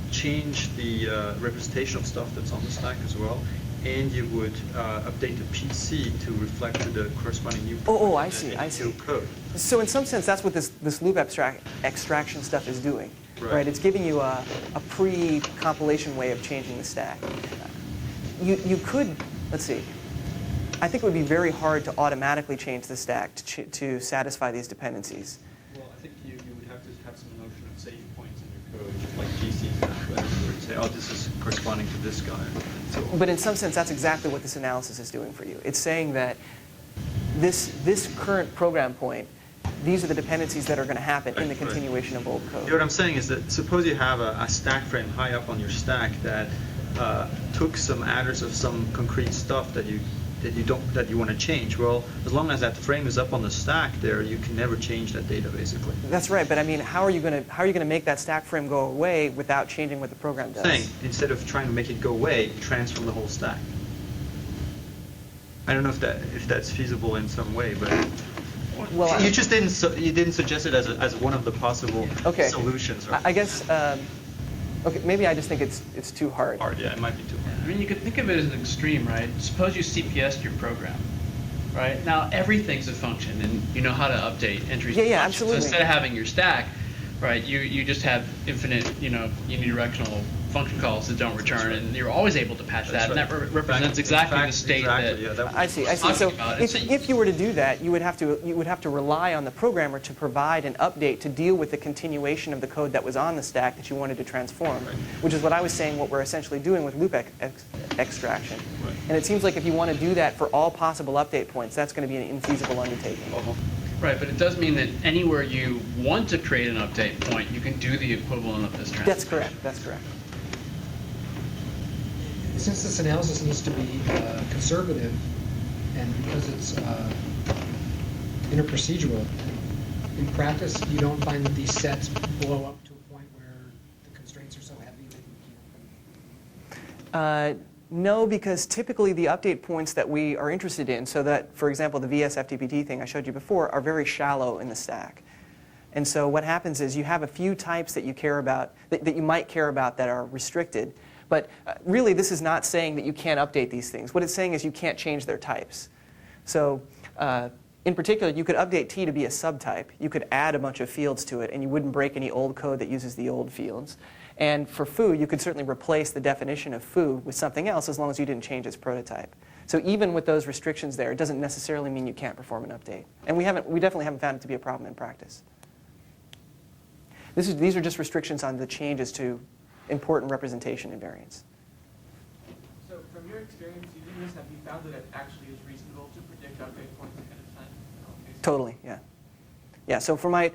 change the representation of stuff that's on the stack as well, and you would update the PC to reflect to the corresponding new I see. code. So in some sense, that's what this loop extraction stuff is doing. Right? It's giving you a pre-compilation way of changing the stack. You could, let's see, I think it would be very hard to automatically change the stack to satisfy these dependencies. Well, I think you would have to have some notion of save points in your code, just like GC's where you say, oh, this is corresponding to this guy. So, but in some sense, that's exactly what this analysis is doing for you. It's saying that this current program point, these are the dependencies that are going to happen in the continuation of old code. What I'm saying is that suppose you have a stack frame high up on your stack that took some address of some concrete stuff that you want to change. Well, as long as that frame is up on the stack there, you can never change that data basically. That's right, but I mean, how are you going to make that stack frame go away without changing what the program does? Instead of trying to make it go away, transform the whole stack. I don't know if that's feasible in some way, but well, you just didn't suggest it as one of the possible solutions. Right? I guess. Okay, maybe I just think it's too hard. Yeah, it might be too hard. I mean, you could think of it as an extreme, right? Suppose you CPS'd your program, right? Now everything's a function, and you know how to update entries. Yeah, absolutely. So instead of having your stack, right, you just have infinite, unidirectional function calls that don't return, and you're always able to patch that, and that represents exactly the state that I see. So if you were to do that, you would have to rely on the programmer to provide an update to deal with the continuation of the code that was on the stack that you wanted to transform, which is what I was saying. What we're essentially doing with loop extraction, and it seems like if you want to do that for all possible update points, that's going to be an infeasible undertaking. Right, but it does mean that anywhere you want to create an update point, you can do the equivalent of this transformation. That's correct. That's correct. Since this analysis needs to be conservative, and because it's interprocedural, in practice, you don't find that these sets blow up to a point where the constraints are so heavy that you can't. No, because typically the update points that we are interested in, so that, for example, the VS FTPT thing I showed you before, are very shallow in the stack. And so what happens is you have a few types that you care about, that you might care about, that are restricted. But really, this is not saying that you can't update these things. What it's saying is you can't change their types. So in particular, you could update T to be a subtype. You could add a bunch of fields to it, and you wouldn't break any old code that uses the old fields. And for foo, you could certainly replace the definition of foo with something else as long as you didn't change its prototype. So even with those restrictions there, it doesn't necessarily mean you can't perform an update. And we definitely haven't found it to be a problem in practice. These are just restrictions on the changes to important representation invariants. So from your experience using this, have you found that it actually is reasonable to predict update points ahead of time? Totally, yeah. Yeah, so for my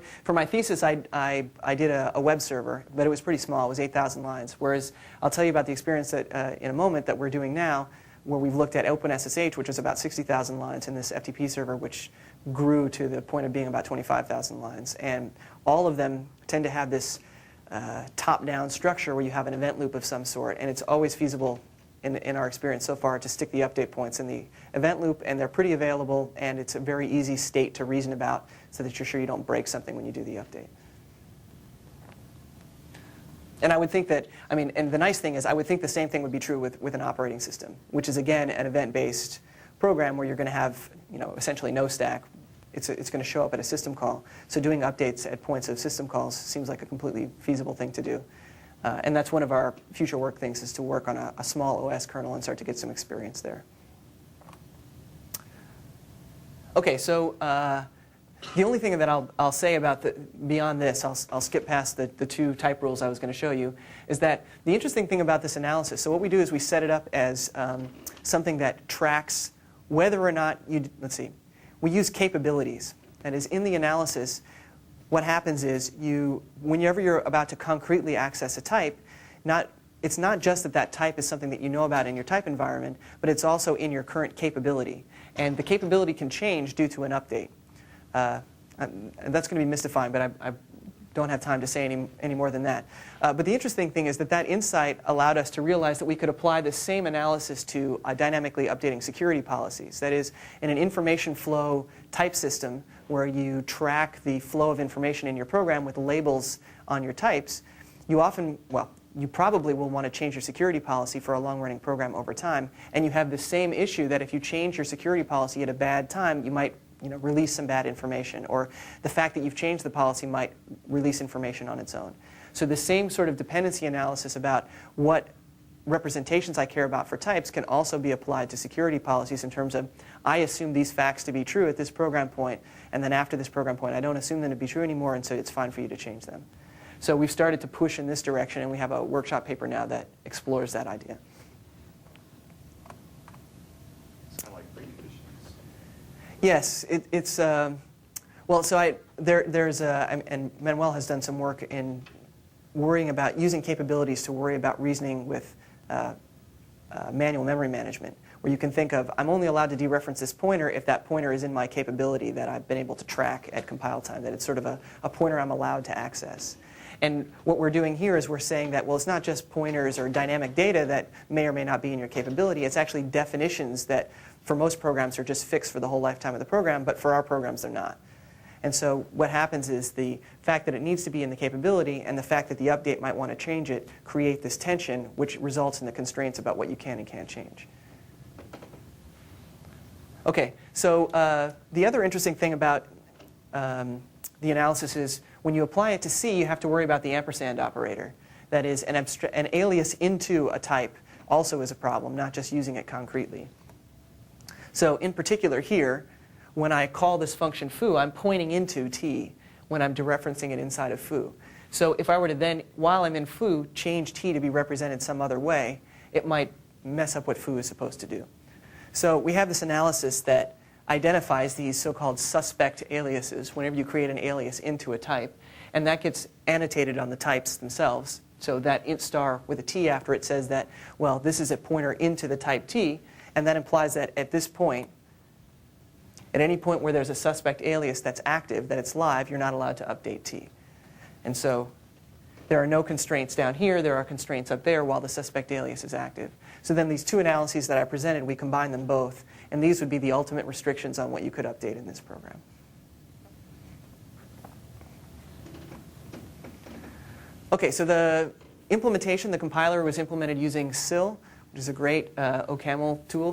thesis, I did a web server, but it was pretty small. It was 8,000 lines. Whereas I'll tell you about the experience that in a moment that we're doing now, where we've looked at OpenSSH, which is about 60,000 lines, and this FTP server, which grew to the point of being about 25,000 lines. And all of them tend to have this top-down structure where you have an event loop of some sort, and it's always feasible in our experience so far to stick the update points in the event loop, and they're pretty available, and it's a very easy state to reason about so that you're sure you don't break something when you do the update. And I would think that, and the nice thing is I would think the same thing would be true with an operating system, which is, again, an event-based program where you're going to have, essentially no stack. It's going to show up at a system call. So doing updates at points of system calls seems like a completely feasible thing to do. And that's one of our future work things, is to work on a small OS kernel and start to get some experience there. Okay, so the only thing that I'll say about beyond this, I'll skip past the two type rules I was going to show you, is that the interesting thing about this analysis, so what we do is we set it up as something that tracks whether or not let's see, we use capabilities. That is, in the analysis, what happens is whenever you're about to concretely access a type, it's not just that type is something that you know about in your type environment, but it's also in your current capability. And the capability can change due to an update. And that's going to be mystifying, but I don't have time to say any more than that. But the interesting thing is that insight allowed us to realize that we could apply the same analysis to dynamically updating security policies. That is, in an information flow type system where you track the flow of information in your program with labels on your types, you probably will want to change your security policy for a long-running program over time. And you have the same issue that if you change your security policy at a bad time, you might release some bad information, or the fact that you've changed the policy might release information on its own. So the same sort of dependency analysis about what representations I care about for types can also be applied to security policies in terms of, I assume these facts to be true at this program point, and then after this program point, I don't assume them to be true anymore, and so it's fine for you to change them. So we've started to push in this direction, and we have a workshop paper now that explores that idea. Yes, it's well. So and Manuel has done some work in worrying about using capabilities to worry about reasoning with manual memory management, where you can think of, I'm only allowed to dereference this pointer if that pointer is in my capability that I've been able to track at compile time, that it's sort of a pointer I'm allowed to access. And what we're doing here is we're saying that, well, it's not just pointers or dynamic data that may or may not be in your capability. It's actually definitions that for most programs are just fixed for the whole lifetime of the program, but for our programs they're not. And so what happens is the fact that it needs to be in the capability and the fact that the update might want to change it create this tension, which results in the constraints about what you can and can't change. Okay, so the other interesting thing about the analysis is when you apply it to C, you have to worry about the ampersand operator. That is, an alias into a type also is a problem, not just using it concretely. So in particular here, when I call this function foo, I'm pointing into T when I'm dereferencing it inside of foo. So if I were to then, while I'm in foo, change T to be represented some other way, it might mess up what foo is supposed to do. So we have this analysis that identifies these so-called suspect aliases whenever you create an alias into a type, and that gets annotated on the types themselves. So that int star with a T after it says that, well, this is a pointer into the type T, and that implies that at this point, at any point where there's a suspect alias that's active, that it's live, you're not allowed to update T. And so there are no constraints down here. There are constraints up there while the suspect alias is active. So then these two analyses that I presented, we combine them both. And these would be the ultimate restrictions on what you could update in this program. OK, so the implementation, the compiler was implemented using SIL, which is a great OCaml tool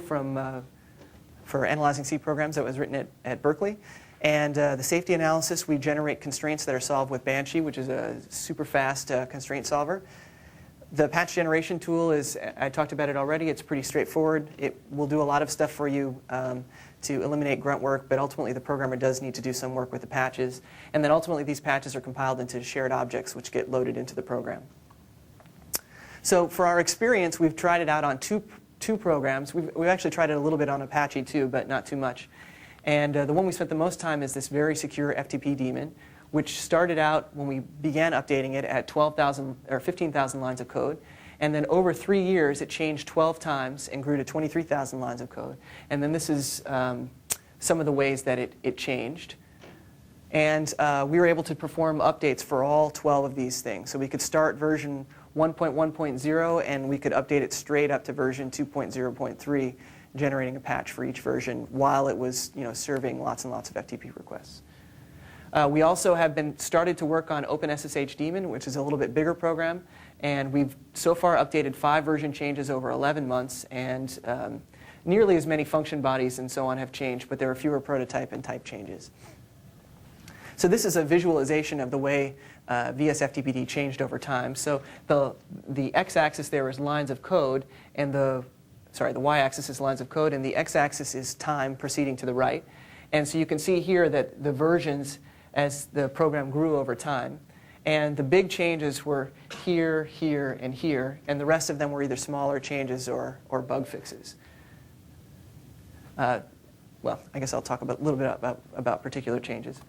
for analyzing C programs that was written at Berkeley. And the safety analysis, we generate constraints that are solved with Banshee, which is a super fast constraint solver. The patch generation tool is, I talked about it already, it's pretty straightforward. It will do a lot of stuff for you to eliminate grunt work, but ultimately the programmer does need to do some work with the patches. And then ultimately these patches are compiled into shared objects, which get loaded into the program. So for our experience, we've tried it out on two programs. We've actually tried it a little bit on Apache too, but not too much. And the one we spent the most time is this Very Secure FTP daemon, which started out when we began updating it at 12,000 or 15,000 lines of code. And then over 3 years, it changed 12 times and grew to 23,000 lines of code. And then this is some of the ways that it changed. And we were able to perform updates for all 12 of these things. So we could start version 1.1.0, and we could update it straight up to version 2.0.3, generating a patch for each version while it was serving lots and lots of FTP requests. We also have started to work on OpenSSH daemon, which is a little bit bigger program. And we've so far updated 5 version changes over 11 months. And nearly as many function bodies and so on have changed, but there are fewer prototype and type changes. So this is a visualization of the way VSFTPD changed over time. So the x-axis there is lines of code, and the y-axis is lines of code, and the x-axis is time proceeding to the right. And so you can see here that the versions as the program grew over time. And the big changes were here, here, and here, and the rest of them were either smaller changes or bug fixes. Well, I guess I'll talk a little bit about particular changes.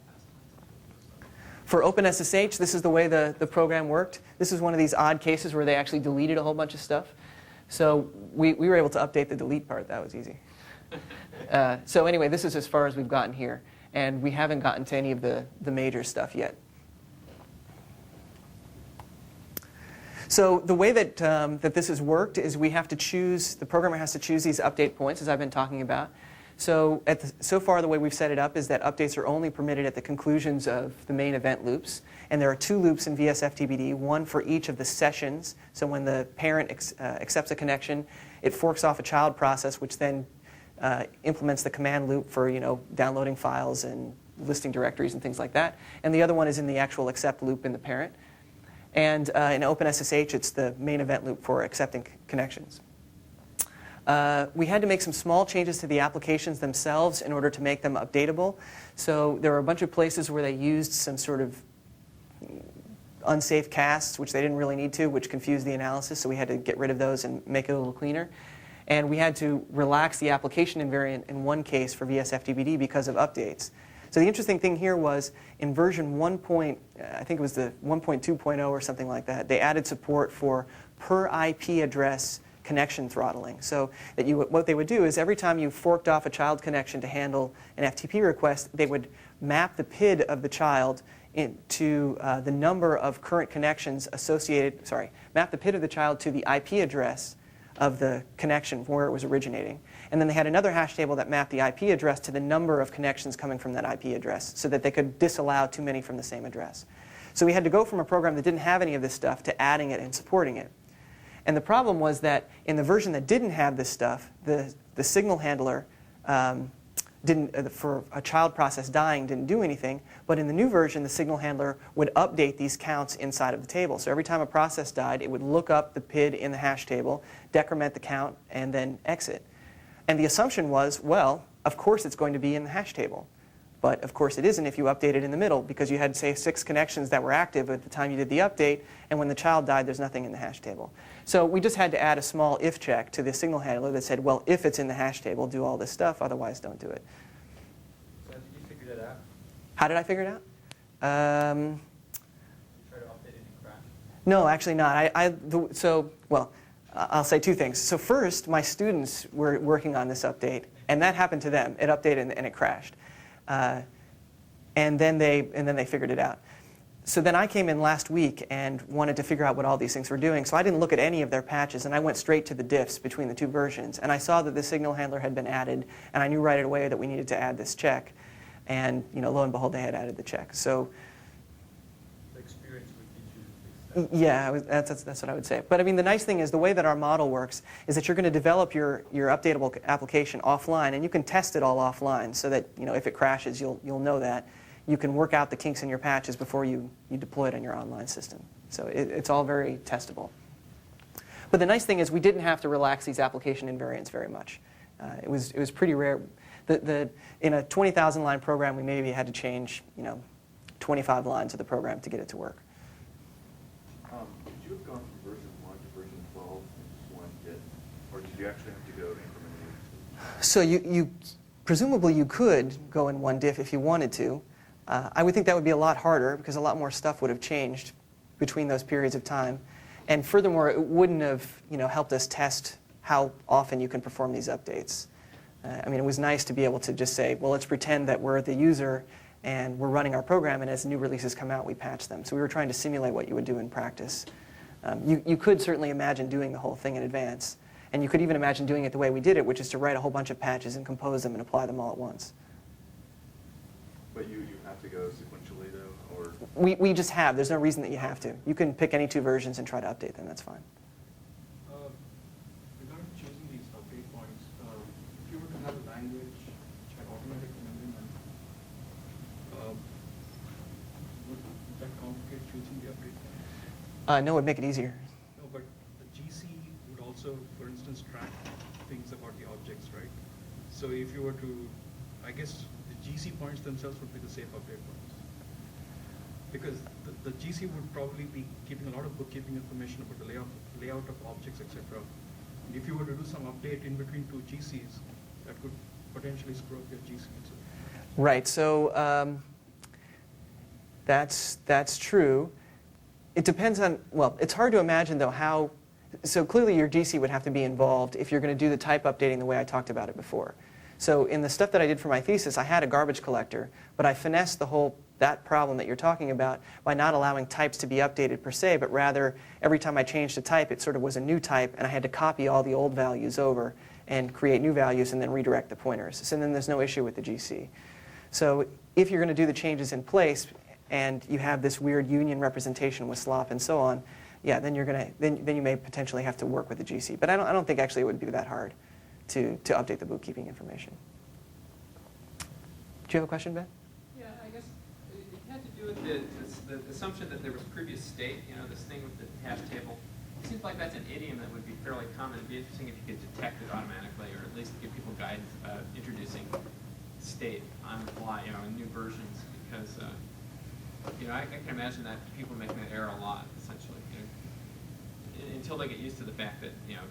For OpenSSH, this is the way the program worked. This is one of these odd cases where they actually deleted a whole bunch of stuff. So we were able to update the delete part. That was easy. So anyway, this is as far as we've gotten here. And we haven't gotten to any of the major stuff yet. So the way that this has worked is we have to choose, the programmer has to choose these update points, as I've been talking about. So so far, the way we've set it up is that updates are only permitted at the conclusions of the main event loops. And there are 2 loops in VSFTPD, one for each of the sessions. So when the parent accepts a connection, it forks off a child process, which then implements the command loop for downloading files and listing directories and things like that. And the other one is in the actual accept loop in the parent. And in OpenSSH, it's the main event loop for accepting connections. We had to make some small changes to the applications themselves in order to make them updatable. So there were a bunch of places where they used some sort of unsafe casts, which they didn't really need to, which confused the analysis. So we had to get rid of those and make it a little cleaner. And we had to relax the application invariant in one case for VSFTPD because of updates. So the interesting thing here was in version 1. I think it was the 1.2.0 or something like that, they added support for per IP address connection throttling. So that what they would do is every time you forked off a child connection to handle an FTP request, they would map the PID of the child to the number of current connections associated, map the PID of the child to the IP address of the connection where it was originating. And then they had another hash table that mapped the IP address to the number of connections coming from that IP address so that they could disallow too many from the same address. So we had to go from a program that didn't have any of this stuff to adding it and supporting it. And the problem was that in the version that didn't have this stuff, the signal handler for a child process dying didn't do anything. But in the new version, the signal handler would update these counts inside of the table. So every time a process died, it would look up the PID in the hash table, decrement the count, and then exit. And the assumption was, well, of course it's going to be in the hash table. But of course it isn't if you update it in the middle, because you had, say, 6 connections that were active at the time you did the update, and when the child died, there's nothing in the hash table. So we just had to add a small if check to the signal handler that said, well, if it's in the hash table, do all this stuff, otherwise don't do it. So did you figure that out? How did I figure it out? You try to update it and crash? No, actually not. I'll say 2 things. So first, my students were working on this update, and that happened to them. It updated and it crashed. And then they figured it out. So then I came in last week and wanted to figure out what all these things were doing. So I didn't look at any of their patches, and I went straight to the diffs between the 2 versions. And I saw that the signal handler had been added, and I knew right away that we needed to add this check. And lo and behold, they had added the check. So The experience would teach you to fix that. yeah, that's what I would say. But I mean, the nice thing is the way that our model works is that you're going to develop your updatable application offline, and you can test it all offline so that if it crashes, you'll know that. You can work out the kinks in your patches before you deploy it on your online system. So it's all very testable. But the nice thing is we didn't have to relax these application invariants very much. It was pretty rare. In a 20,000 line program, we maybe had to change 25 lines of the program to get it to work. Could you have gone from version 1 to version 12 in just one hit, or did you actually have to go incrementally? So you presumably you could go in one diff if you wanted to. I would think that would be a lot harder because a lot more stuff would have changed between those periods of time. And furthermore, it wouldn't have helped us test how often you can perform these updates. I mean, it was nice to be able to just say, well, let's pretend that we're the user and we're running our program, and as new releases come out, we patch them. So we were trying to simulate what you would do in practice. You could certainly imagine doing the whole thing in advance. And you could even imagine doing it the way we did it, which is to write a whole bunch of patches and compose them and apply them all at once. But you have to go sequentially, though? Or We just have. There's no reason that you have to. You can pick any 2 versions and try to update them. That's fine. Regarding choosing these update points, if you were to have a language which had automatic remembering, No, it would make it easier. No, but the GC would also, for instance, track things about the objects, right? So if you were to, I guess the GC points themselves would be the safe update points. Because the GC would probably be keeping a lot of bookkeeping information about the layout of objects, etc. And if you were to do some update in between two GCs, that could potentially screw up your GC. Right. So that's true. It depends on, well, it's hard to imagine, though, how, so clearly your GC would have to be involved if you're going to do the type updating the way I talked about it before. So in the stuff that I did for my thesis, I had a garbage collector, but I finessed that problem that you're talking about by not allowing types to be updated per se, but rather every time I changed a type, it sort of was a new type, and I had to copy all the old values over and create new values and then redirect the pointers. So then there's no issue with the GC. So if you're going to do the changes in place, and you have this weird union representation with slop and so on, yeah, then you're gonna then you may potentially have to work with the GC. But I don't think actually it would be that hard to update the bookkeeping information. Do you have a question, Ben? Yeah, I guess it had to do with the assumption that there was previous state. You know, this thing with the hash table. It seems like that's an idiom that would be fairly common. It'd be interesting if you could detect it automatically, or at least give people guidance about introducing state on the fly, you know, in new versions, because. You know, I can imagine that people making that error a lot, essentially, you know, until they get used to the fact that, you know,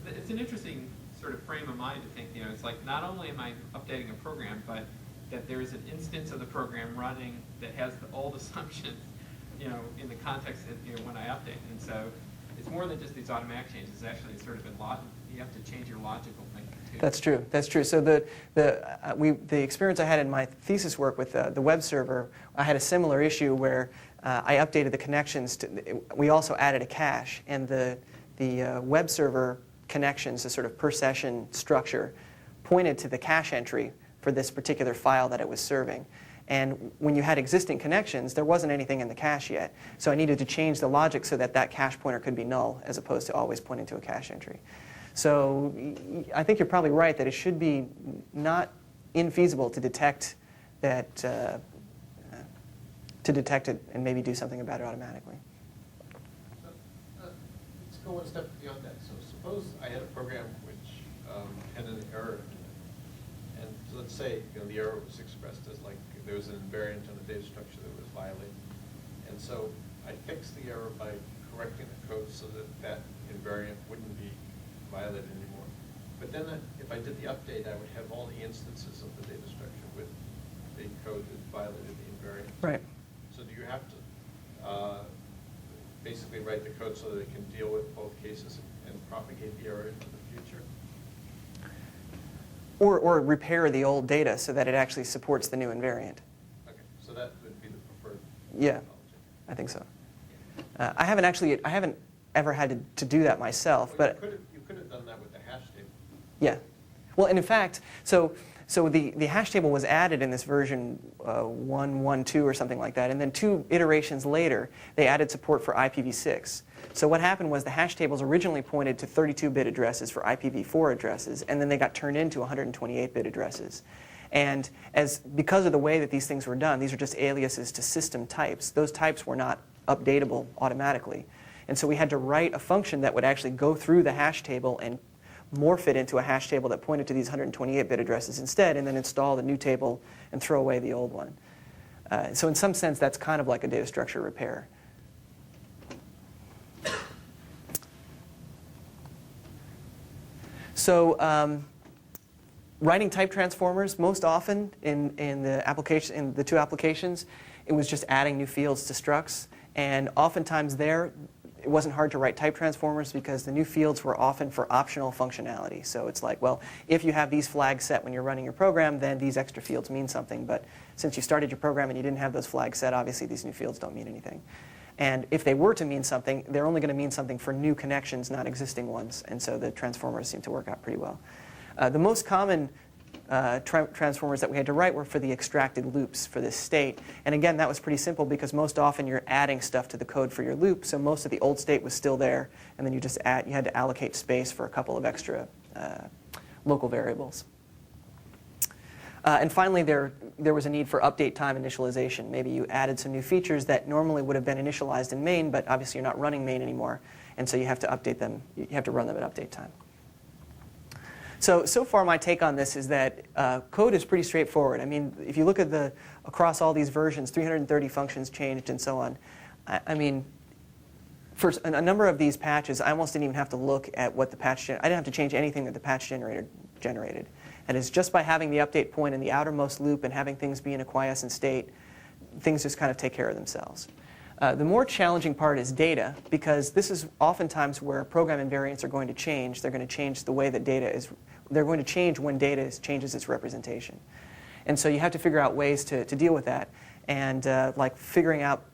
it's an interesting sort of frame of mind to think, you know, it's like not only am I updating a program, but that there's an instance of the program running that has the old assumptions, you know, in the context that, you know, when I update. And so it's more than just these automatic changes. It's actually sort of you have to change your logical thinking too. That's true. That's true. So the experience I had in my thesis work with the web server, I had a similar issue where I updated the connections. We also added a cache, and the web server connections, the sort of per session structure, pointed to the cache entry for this particular file that it was serving. And when you had existing connections, there wasn't anything in the cache yet. So I needed to change the logic so that that cache pointer could be null, as opposed to always pointing to a cache entry. So I think you're probably right that it should be not infeasible to detect that, to detect it and maybe do something about it automatically. Let's go one step beyond that. So suppose I had a program which had an error in it, and so let's say, you know, the error was expressed as like there was an invariant on the data structure that was violated, and so I fixed the error by correcting the code so that that invariant wouldn't be violated anymore. But then if I did the update, I would have all the instances of the data structure with the code that violated the invariant. Right. So do you have to basically write the code so that it can deal with both cases and propagate the error into the future? Or repair the old data so that it actually supports the new invariant. Okay, so that would be the preferred Yeah, I think so. I haven't ever had to do that myself, well, but you could have done that with the hash table. yeah. Well, and in fact, so the hash table was added in this version 1.1.2 or something like that, and then 2 iterations later, they added support for IPv6. So what happened was the hash tables originally pointed to 32-bit addresses for IPv4 addresses, and then they got turned into 128-bit addresses. And because of the way that these things were done, these are just aliases to system types. Those types were not updatable automatically. And so we had to write a function that would actually go through the hash table and morph it into a hash table that pointed to these 128-bit addresses instead, and then install the new table and throw away the old one. So in some sense, that's kind of like a data structure repair. So writing type transformers, most often in the 2 applications, it was just adding new fields to structs. And oftentimes there, it wasn't hard to write type transformers because the new fields were often for optional functionality. So it's like, well, if you have these flags set when you're running your program, then these extra fields mean something. But since you started your program and you didn't have those flags set, obviously these new fields don't mean anything. And if they were to mean something, they're only going to mean something for new connections, not existing ones. And so the transformers seem to work out pretty well. The most common transformers that we had to write were for the extracted loops for this state. And again, that was pretty simple because most often you're adding stuff to the code for your loop. So most of the old state was still there, and then you had to allocate space for a couple of extra local variables. And finally, there was a need for update time initialization. Maybe you added some new features that normally would have been initialized in main, but obviously you're not running main anymore, and so you have to update them. You have to run them at update time. So far my take on this is that code is pretty straightforward. I mean, if you look at across all these versions, 330 functions changed and so on. I mean, for a number of these patches, I almost didn't even have to look at what the patch I didn't have to change anything that the patch generator generated. And it's just by having the update point in the outermost loop and having things be in a quiescent state, things just kind of take care of themselves. The more challenging part is data, because this is oftentimes where program invariants are going to change. They're going to change the way that data is. They're going to change when data changes its representation. And so you have to figure out ways to deal with that. And like figuring out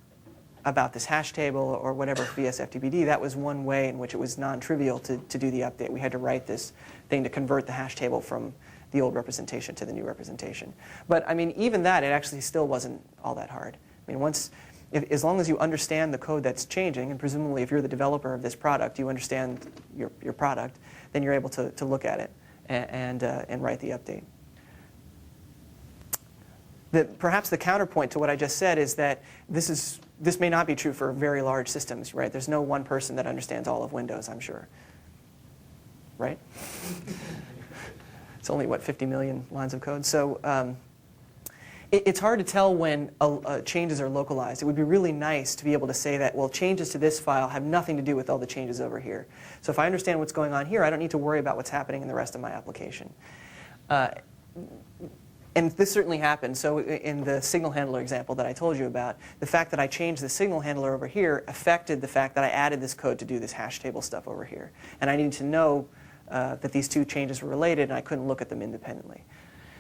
about this hash table or whatever VSFTPD, that was one way in which it was non-trivial to do the update. We had to write this thing to convert the hash table from the old representation to the new representation. But I mean, even that, it actually still wasn't all that hard. I mean, as long as you understand the code that's changing, and presumably if you're the developer of this product, you understand your product, then you're able to look at it and write the update. Perhaps the counterpoint to what I just said is that this may not be true for very large systems, right? There's no one person that understands all of Windows, I'm sure. Right? It's only, what, 50 million lines of code? So it's hard to tell when changes are localized. It would be really nice to be able to say that, well, changes to this file have nothing to do with all the changes over here. So if I understand what's going on here, I don't need to worry about what's happening in the rest of my application. And this certainly happened. So in the signal handler example that I told you about, the fact that I changed the signal handler over here affected the fact that I added this code to do this hash table stuff over here. And I needed to know that these two changes were related, and I couldn't look at them independently.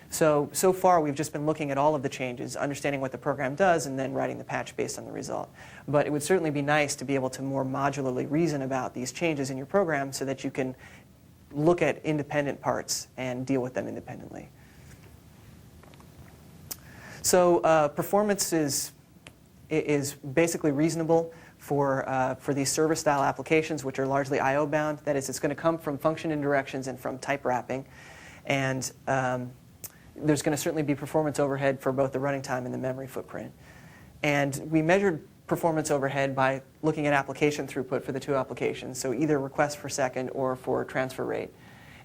So far, we've just been looking at all of the changes, understanding what the program does, and then writing the patch based on the result. But it would certainly be nice to be able to more modularly reason about these changes in your program so that you can look at independent parts and deal with them independently. So performance is basically reasonable for these server-style applications, which are largely I/O bound. That is, it's going to come from function indirections and from type wrapping. And there's going to certainly be performance overhead for both the running time and the memory footprint. And we measured performance overhead by looking at application throughput for the two applications, so either requests per second or for transfer rate.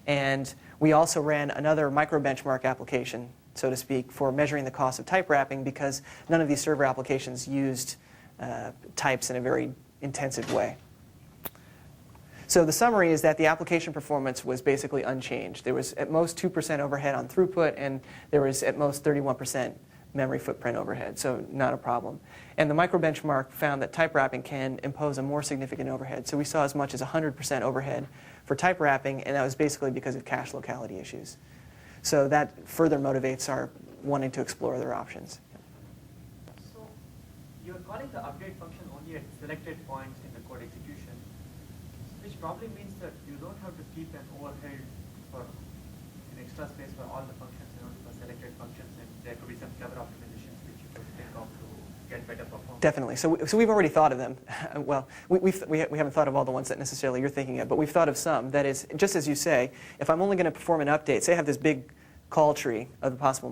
And we also ran another micro-benchmark application, so to speak, for measuring the cost of type wrapping, because none of these server applications used types in a very intensive way. So the summary is that the application performance was basically unchanged. There was at most 2% overhead on throughput, and there was at most 31% memory footprint overhead, so not a problem. And the micro-benchmark found that type wrapping can impose a more significant overhead. So we saw as much as 100% overhead for type wrapping, and that was basically because of cache locality issues. So that further motivates our wanting to explore other options. So you're calling the update function only at selected points in the code execution, which probably means that you don't have to keep an overhead for an extra space for all the functions and only for selected functions, and there could be some clever optimizations which you could think of to get better performance. Definitely. So we've already thought of them. Well, we haven't thought of all the ones that necessarily you're thinking of, but we've thought of some. That is, just as you say, if I'm only going to perform an update, say I have this big call tree of the possible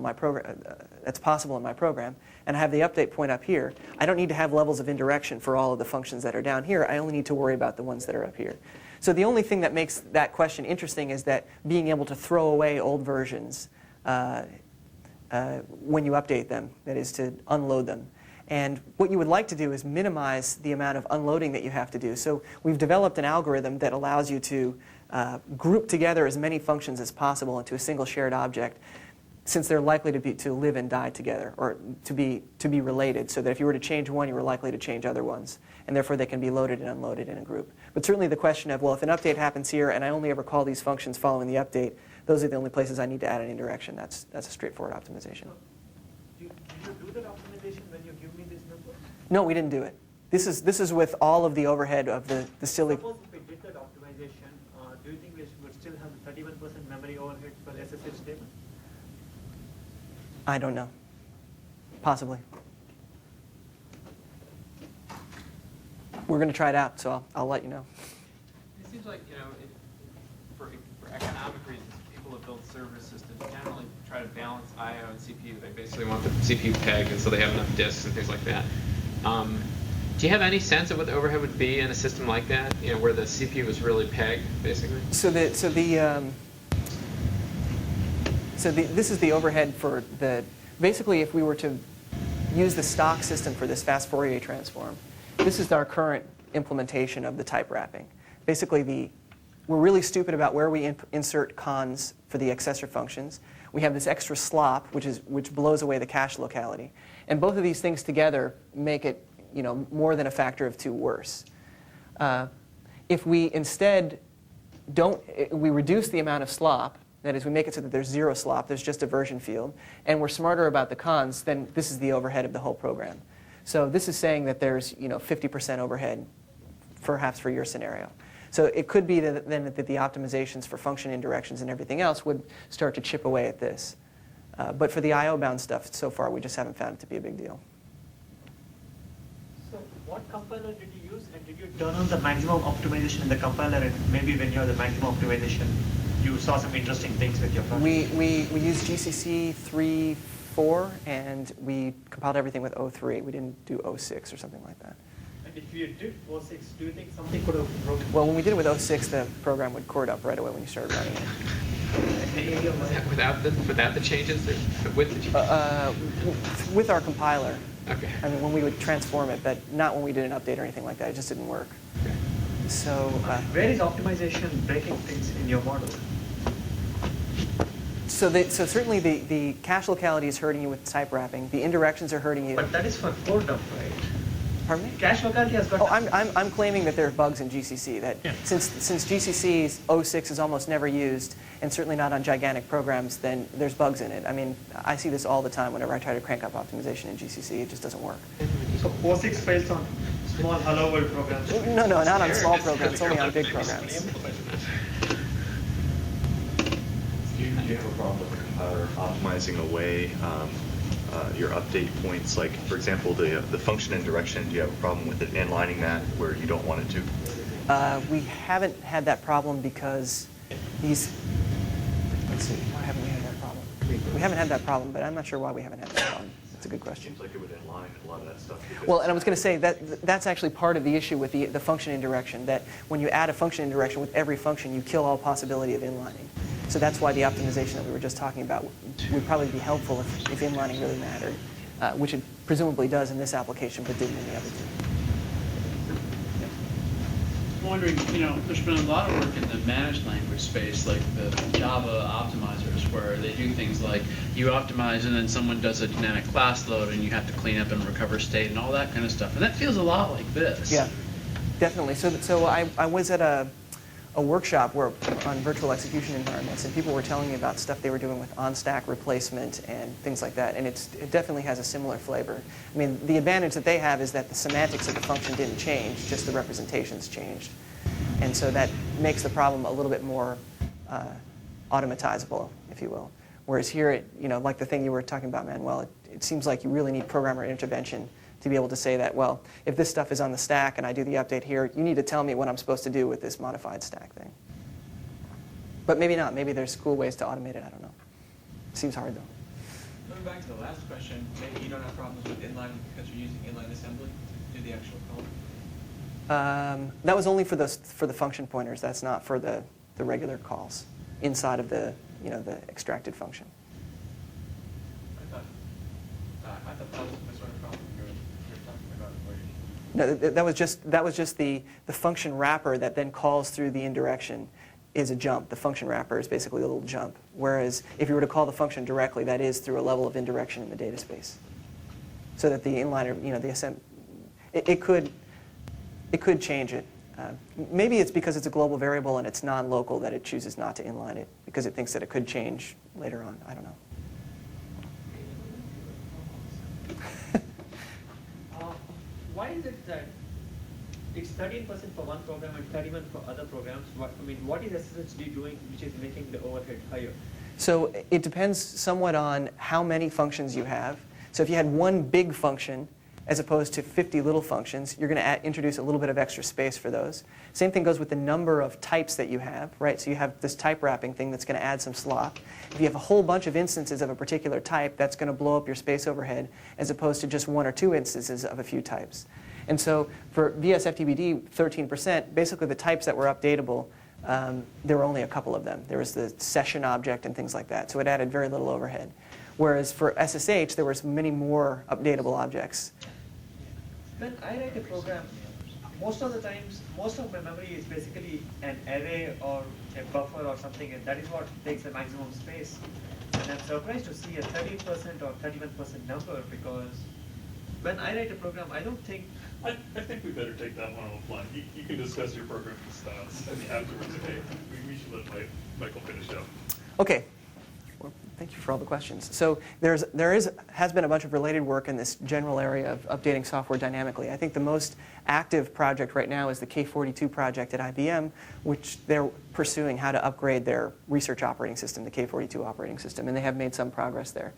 that's possible in my program, and I have the update point up here, I don't need to have levels of indirection for all of the functions that are down here. I only need to worry about the ones that are up here. So the only thing that makes that question interesting is that being able to throw away old versions when you update them, that is to unload them. And what you would like to do is minimize the amount of unloading that you have to do. So we've developed an algorithm that allows you to group together as many functions as possible into a single shared object, since they're likely to live and die together, or to be related, so that if you were to change one, you were likely to change other ones. And therefore, they can be loaded and unloaded in a group. But certainly the question of, well, if an update happens here and I only ever call these functions following the update, those are the only places I need to add an indirection. That's a straightforward optimization. Did you do that optimization when you give me this number? No, we didn't do it. This is with all of the overhead of the silly. Suppose if we did that optimization, do you think we would still have the 31% memory overhead for SSH daemon? I don't know. Possibly. We're going to try it out, so I'll let you know. It seems like, for economic reasons, it people have built server systems generally try to balance I/O and CPU. They basically want the CPU pegged, and so they have enough disks and things like that. Do you have any sense of what the overhead would be in a system like that? You know, where the CPU is really pegged, basically. This is the overhead for the. Basically, if we were to use the stock system for this fast Fourier transform, this is our current implementation of the type wrapping. Basically, we're really stupid about where we insert cons for the accessor functions. We have this extra slop, which blows away the cache locality, and both of these things together make it, more than a factor of 2 worse. If we instead we reduce the amount of slop. That is, we make it so that there's 0 slop, there's just a version field, and we're smarter about the cons, then this is the overhead of the whole program. So this is saying that there's 50% overhead, perhaps for your scenario. So it could be that then that the optimizations for function indirections and everything else would start to chip away at this. But for the I/O bound stuff, so far we just haven't found it to be a big deal. So what compiler did you use, and did you turn on the maximum optimization in the compiler, and maybe when you have the maximum optimization, you saw some interesting things with your project? We used GCC 3.4, and we compiled everything with 0.3. We didn't do 0.6 or something like that. And if you did 0.6, do you think something could have broken? Well, when we did it with 0.6, the program would cord up right away when you started running it. Without the changes, or with the changes? With our compiler. Okay. I mean, when we would transform it, but not when we did an update or anything like that. It just didn't work. Okay. So. Where is optimization breaking things in your model? So certainly the cache locality is hurting you with type wrapping. The indirections are hurting you. But that is for core dump, right? Pardon me? Cache locality has got. Oh, I'm claiming that there are bugs in GCC. That since GCC's 0.6 is almost never used, and certainly not on gigantic programs, then there's bugs in it. I mean, I see this all the time whenever I try to crank up optimization in GCC. It just doesn't work. So 0.6 fails on small hello world programs? No, not on small programs. Only on big programs. Do you have a problem with the compiler optimizing away your update points? Like, for example, the function and direction, do you have a problem with it inlining that where you don't want it to? We haven't had that problem because let's see, why haven't we had that problem? We haven't had that problem, but I'm not sure why we haven't had that problem. That's a good question. Seems like it would inline a lot of that stuff. Well, and I was going to say that's actually part of the issue with the function indirection, that when you add a function indirection with every function, you kill all possibility of inlining. So that's why the optimization that we were just talking about would probably be helpful if inlining really mattered, which it presumably does in this application, but didn't in the other two. I'm wondering, there's been a lot of work in the managed language space, like the Java optimizers, where they do things like you optimize and then someone does a dynamic class load and you have to clean up and recover state and all that kind of stuff. And that feels a lot like this. Yeah, definitely. So I was at a workshop on virtual execution environments, and people were telling me about stuff they were doing with on-stack replacement and things like that, and it definitely has a similar flavor. I mean, the advantage that they have is that the semantics of the function didn't change, just the representations changed. And so that makes the problem a little bit more automatizable, if you will. Whereas here, like the thing you were talking about, Manuel, it seems like you really need programmer intervention to be able to say that, well, if this stuff is on the stack and I do the update here, you need to tell me what I'm supposed to do with this modified stack thing. But maybe not. Maybe there's cool ways to automate it. I don't know. Seems hard, though. Going back to the last question, maybe you don't have problems with inline because you're using inline assembly to do the actual call? That was only for the function pointers. That's not for the regular calls inside of the extracted function. I thought that was the sort of problem you're talking about. No, that was just the function wrapper that then calls through the indirection is a jump. The function wrapper is basically a little jump. Whereas if you were to call the function directly, that is through a level of indirection in the data space. So that the inliner, it could change it. Maybe it's because it's a global variable and it's non-local that it chooses not to inline it because it thinks that it could change later on. I don't know. Why is it that it's 13% for one program and 31% for other programs? What is SSHD doing which is making the overhead higher? So it depends somewhat on how many functions you have. So if you had one big function as opposed to 50 little functions, you're going to introduce a little bit of extra space for those. Same thing goes with the number of types that you have, right? So you have this type wrapping thing that's going to add some slop. If you have a whole bunch of instances of a particular type, that's going to blow up your space overhead, as opposed to just 1 or 2 instances of a few types. And so for VSFTPD 13%, basically the types that were updatable, there were only a couple of them. There was the session object and things like that. So it added very little overhead. Whereas for SSH, there was many more updatable objects. When I write a program, most of the times, most of my memory is basically an array or a buffer or something, and that is what takes the maximum space. And I'm surprised to see a 30% or 31% number, because when I write a program, I don't think... I think we better take that one offline. You can discuss your programming styles afterwards, okay? We should let Michael finish up. Okay. Well, thank you for all the questions. So there has been a bunch of related work in this general area of updating software dynamically. I think the most active project right now is the K42 project at IBM, which they're pursuing how to upgrade their research operating system, the K42 operating system, and they have made some progress there.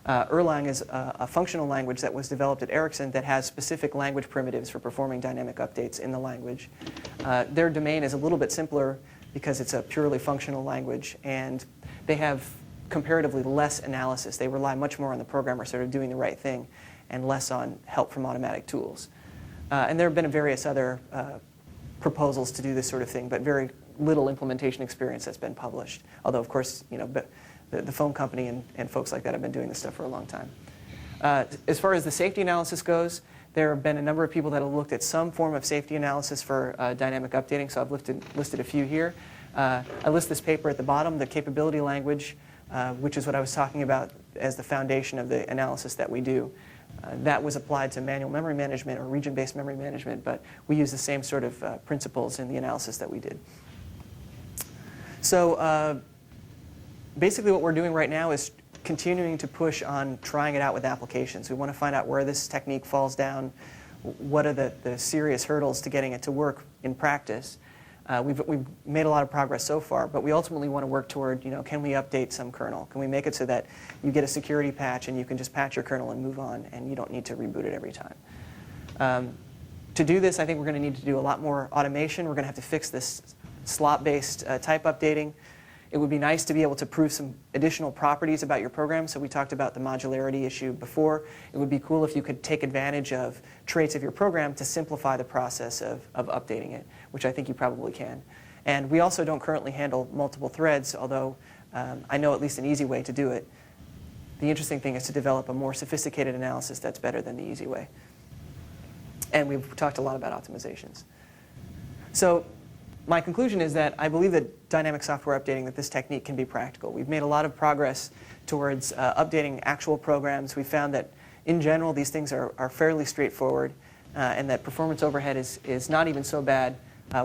Erlang is a functional language that was developed at Ericsson that has specific language primitives for performing dynamic updates in the language. Their domain is a little bit simpler because it's a purely functional language, and they have comparatively less analysis. They rely much more on the programmer sort of doing the right thing and less on help from automatic tools. And there have been various other proposals to do this sort of thing, but very little implementation experience that's been published. Although, of course, the phone company and folks like that have been doing this stuff for a long time. As far as the safety analysis goes, there have been a number of people that have looked at some form of safety analysis for dynamic updating, so I've listed a few here. I list this paper at the bottom, the capability language, which is what I was talking about as the foundation of the analysis that we do. That was applied to manual memory management or region-based memory management, but we use the same sort of principles in the analysis that we did. So basically what we're doing right now is continuing to push on trying it out with applications. We want to find out where this technique falls down, what are the serious hurdles to getting it to work in practice. We've made a lot of progress so far, but we ultimately want to work toward, can we update some kernel? Can we make it so that you get a security patch and you can just patch your kernel and move on, and you don't need to reboot it every time? To do this, I think we're going to need to do a lot more automation. We're going to have to fix this slop-based type updating. It would be nice to be able to prove some additional properties about your program. So we talked about the modularity issue before. It would be cool if you could take advantage of traits of your program to simplify the process of updating it, which I think you probably can. And we also don't currently handle multiple threads, although I know at least an easy way to do it. The interesting thing is to develop a more sophisticated analysis that's better than the easy way. And we've talked a lot about optimizations. So my conclusion is that I believe that dynamic software updating, that this technique can be practical. We've made a lot of progress towards updating actual programs. We found that, in general, these things are fairly straightforward, and that performance overhead is not even so bad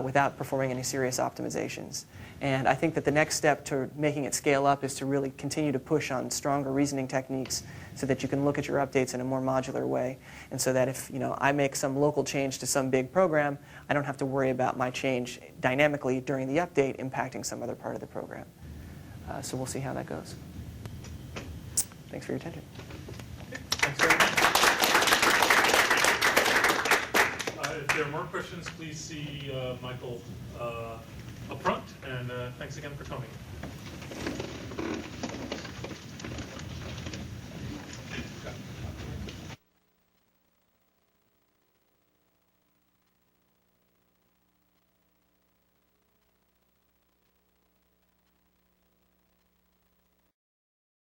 without performing any serious optimizations. And I think that the next step to making it scale up is to really continue to push on stronger reasoning techniques so that you can look at your updates in a more modular way. And so that if I make some local change to some big program, I don't have to worry about my change dynamically during the update impacting some other part of the program. So we'll see how that goes. Thanks for your attention. Thanks very much. If there are more questions, please see Michael up front. And thanks again for coming.